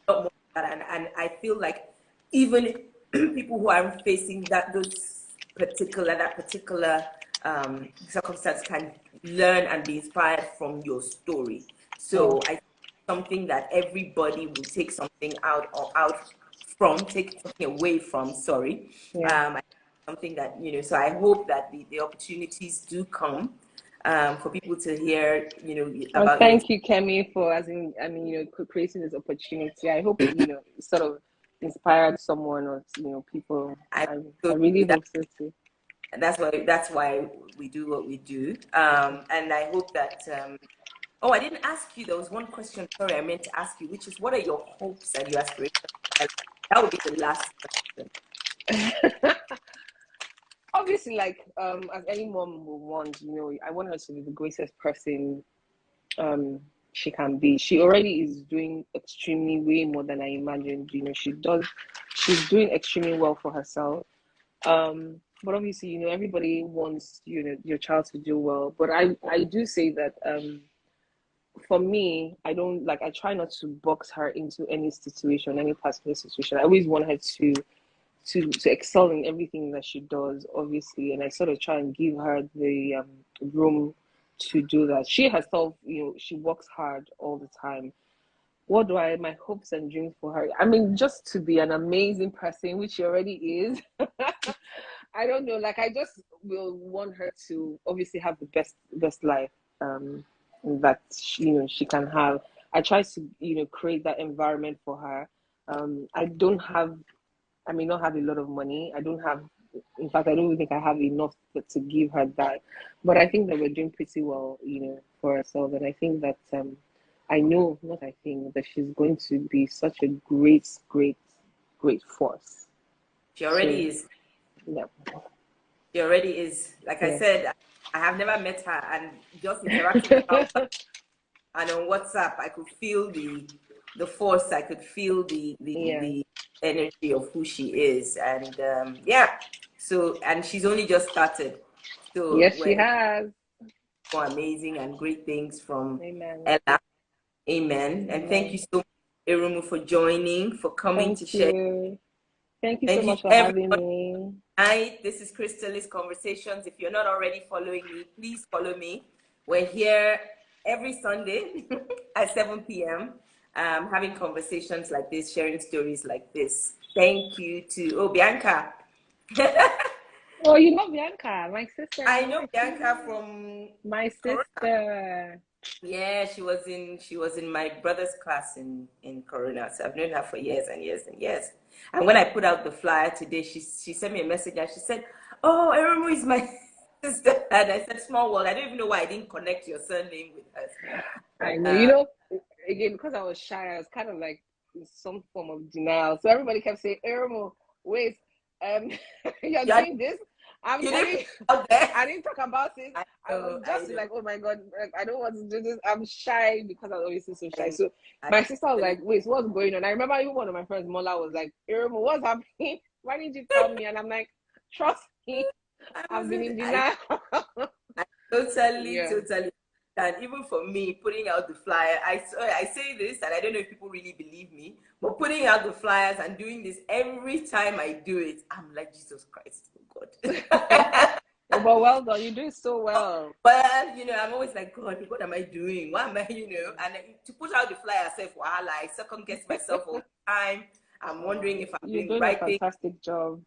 that. And I feel like even people who are facing that particular circumstance can learn and be inspired from your story. So I think something that everybody will take something take something away from. Sorry, something that So I hope that the opportunities do come for people to hear, Well, about your. thank you, Kemi, for creating this opportunity. I hope sort of inspired someone or people. I I really hope so too. That's why we do what we do. And I hope that. Oh, I didn't ask you. There was one question. Sorry, I meant to ask you, which is, what are your hopes and your aspirations? That would be the last question. Obviously, like as any mom would want, I want her to be the greatest person she can be. She already is doing extremely way more than I imagined. She's doing extremely well for herself. But obviously, everybody wants your child to do well. But I do say that for me, I try not to box her into any situation, any particular situation. I always want her to excel in everything that she does, obviously, and I sort of try and give her the room to do that. She herself, she works hard all the time. My hopes and dreams for her? I mean, just to be an amazing person, which she already is. I don't know, like I just will want her to obviously have the best life that she can have. I try to create that environment for her. I may not have a lot of money. In fact, I don't even think I have enough to give her that. But I think that we're doing pretty well, for ourselves. And I think that not I think that she's going to be such a great, great, great force. She already is. Yeah. She already is. Like I said, I have never met her, and just interacting with her and on WhatsApp, I could feel the force. I could feel the energy of who she is, and So, and she's only just started. So yes, she has. More amazing and great things from Amen. Ella. Amen. And thank you so much, Erumu, for joining, for coming to share. Thank you so much for having me. Hi, this is Crystal's Conversations. If you're not already following me, please follow me. We're here every Sunday at 7 p.m. Having conversations like this, sharing stories like this. Thank you to Bianca. Oh, you know Bianca, my sister. I know Bianca from my sister. Corona. Yeah, she was in my brother's class in Corona. So I've known her for years and years and years. And when I put out the flyer today, she sent me a message and she said, "Oh, Erumu is my sister." And I said, "Small world." I don't even know why I didn't connect your surname with hers. I know. Again, because I was shy, I was kind of like in some form of denial. So everybody kept saying, "Erumu, wait, you're doing this." I didn't talk about it. I was just like, oh my God, I don't want to do this. I'm shy because I'm obviously so shy. So my sister was like, wait, what's going on? I remember even one of my friends, Mola, was like, Erumu, what's happening? Why didn't you tell me? And I'm like, trust me, I've been in denial. I totally. And even for me, putting out the flyer, I say this, and I don't know if people really believe me, but putting out the flyers and doing this every time I do it, I'm like, Jesus Christ, oh God. Oh, but well done, you do it so well. But I'm always like, God, what am I doing? What am I, And to put out the flyer, I second guess myself all the time. I'm wondering if I'm doing the right thing. You're doing a fantastic job.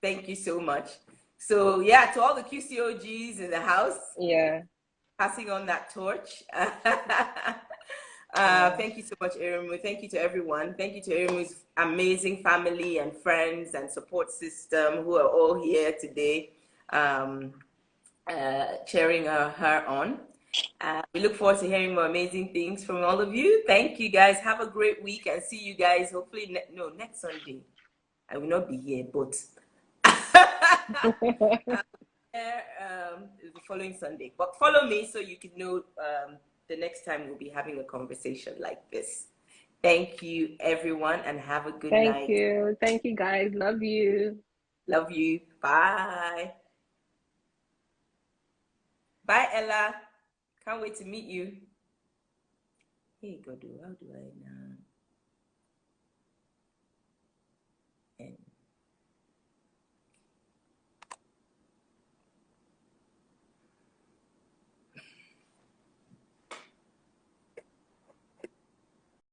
Thank you so much. So yeah, to all the QCOGs in the house. Yeah. Passing on that torch. Thank you so much, Erumu. Thank you to everyone. Thank you to Erumu's amazing family and friends and support system who are all here today, cheering her on. We look forward to hearing more amazing things from all of you. Thank you, guys. Have a great week and see you guys hopefully next Sunday. I will not be here, but the following Sunday. But follow me so you can know the next time we'll be having a conversation like this. Thank you, everyone, and have a good night. Thank you, guys. Love you. Love you. Bye. Bye, Ella. Can't wait to meet you. Hey, God, how do I now?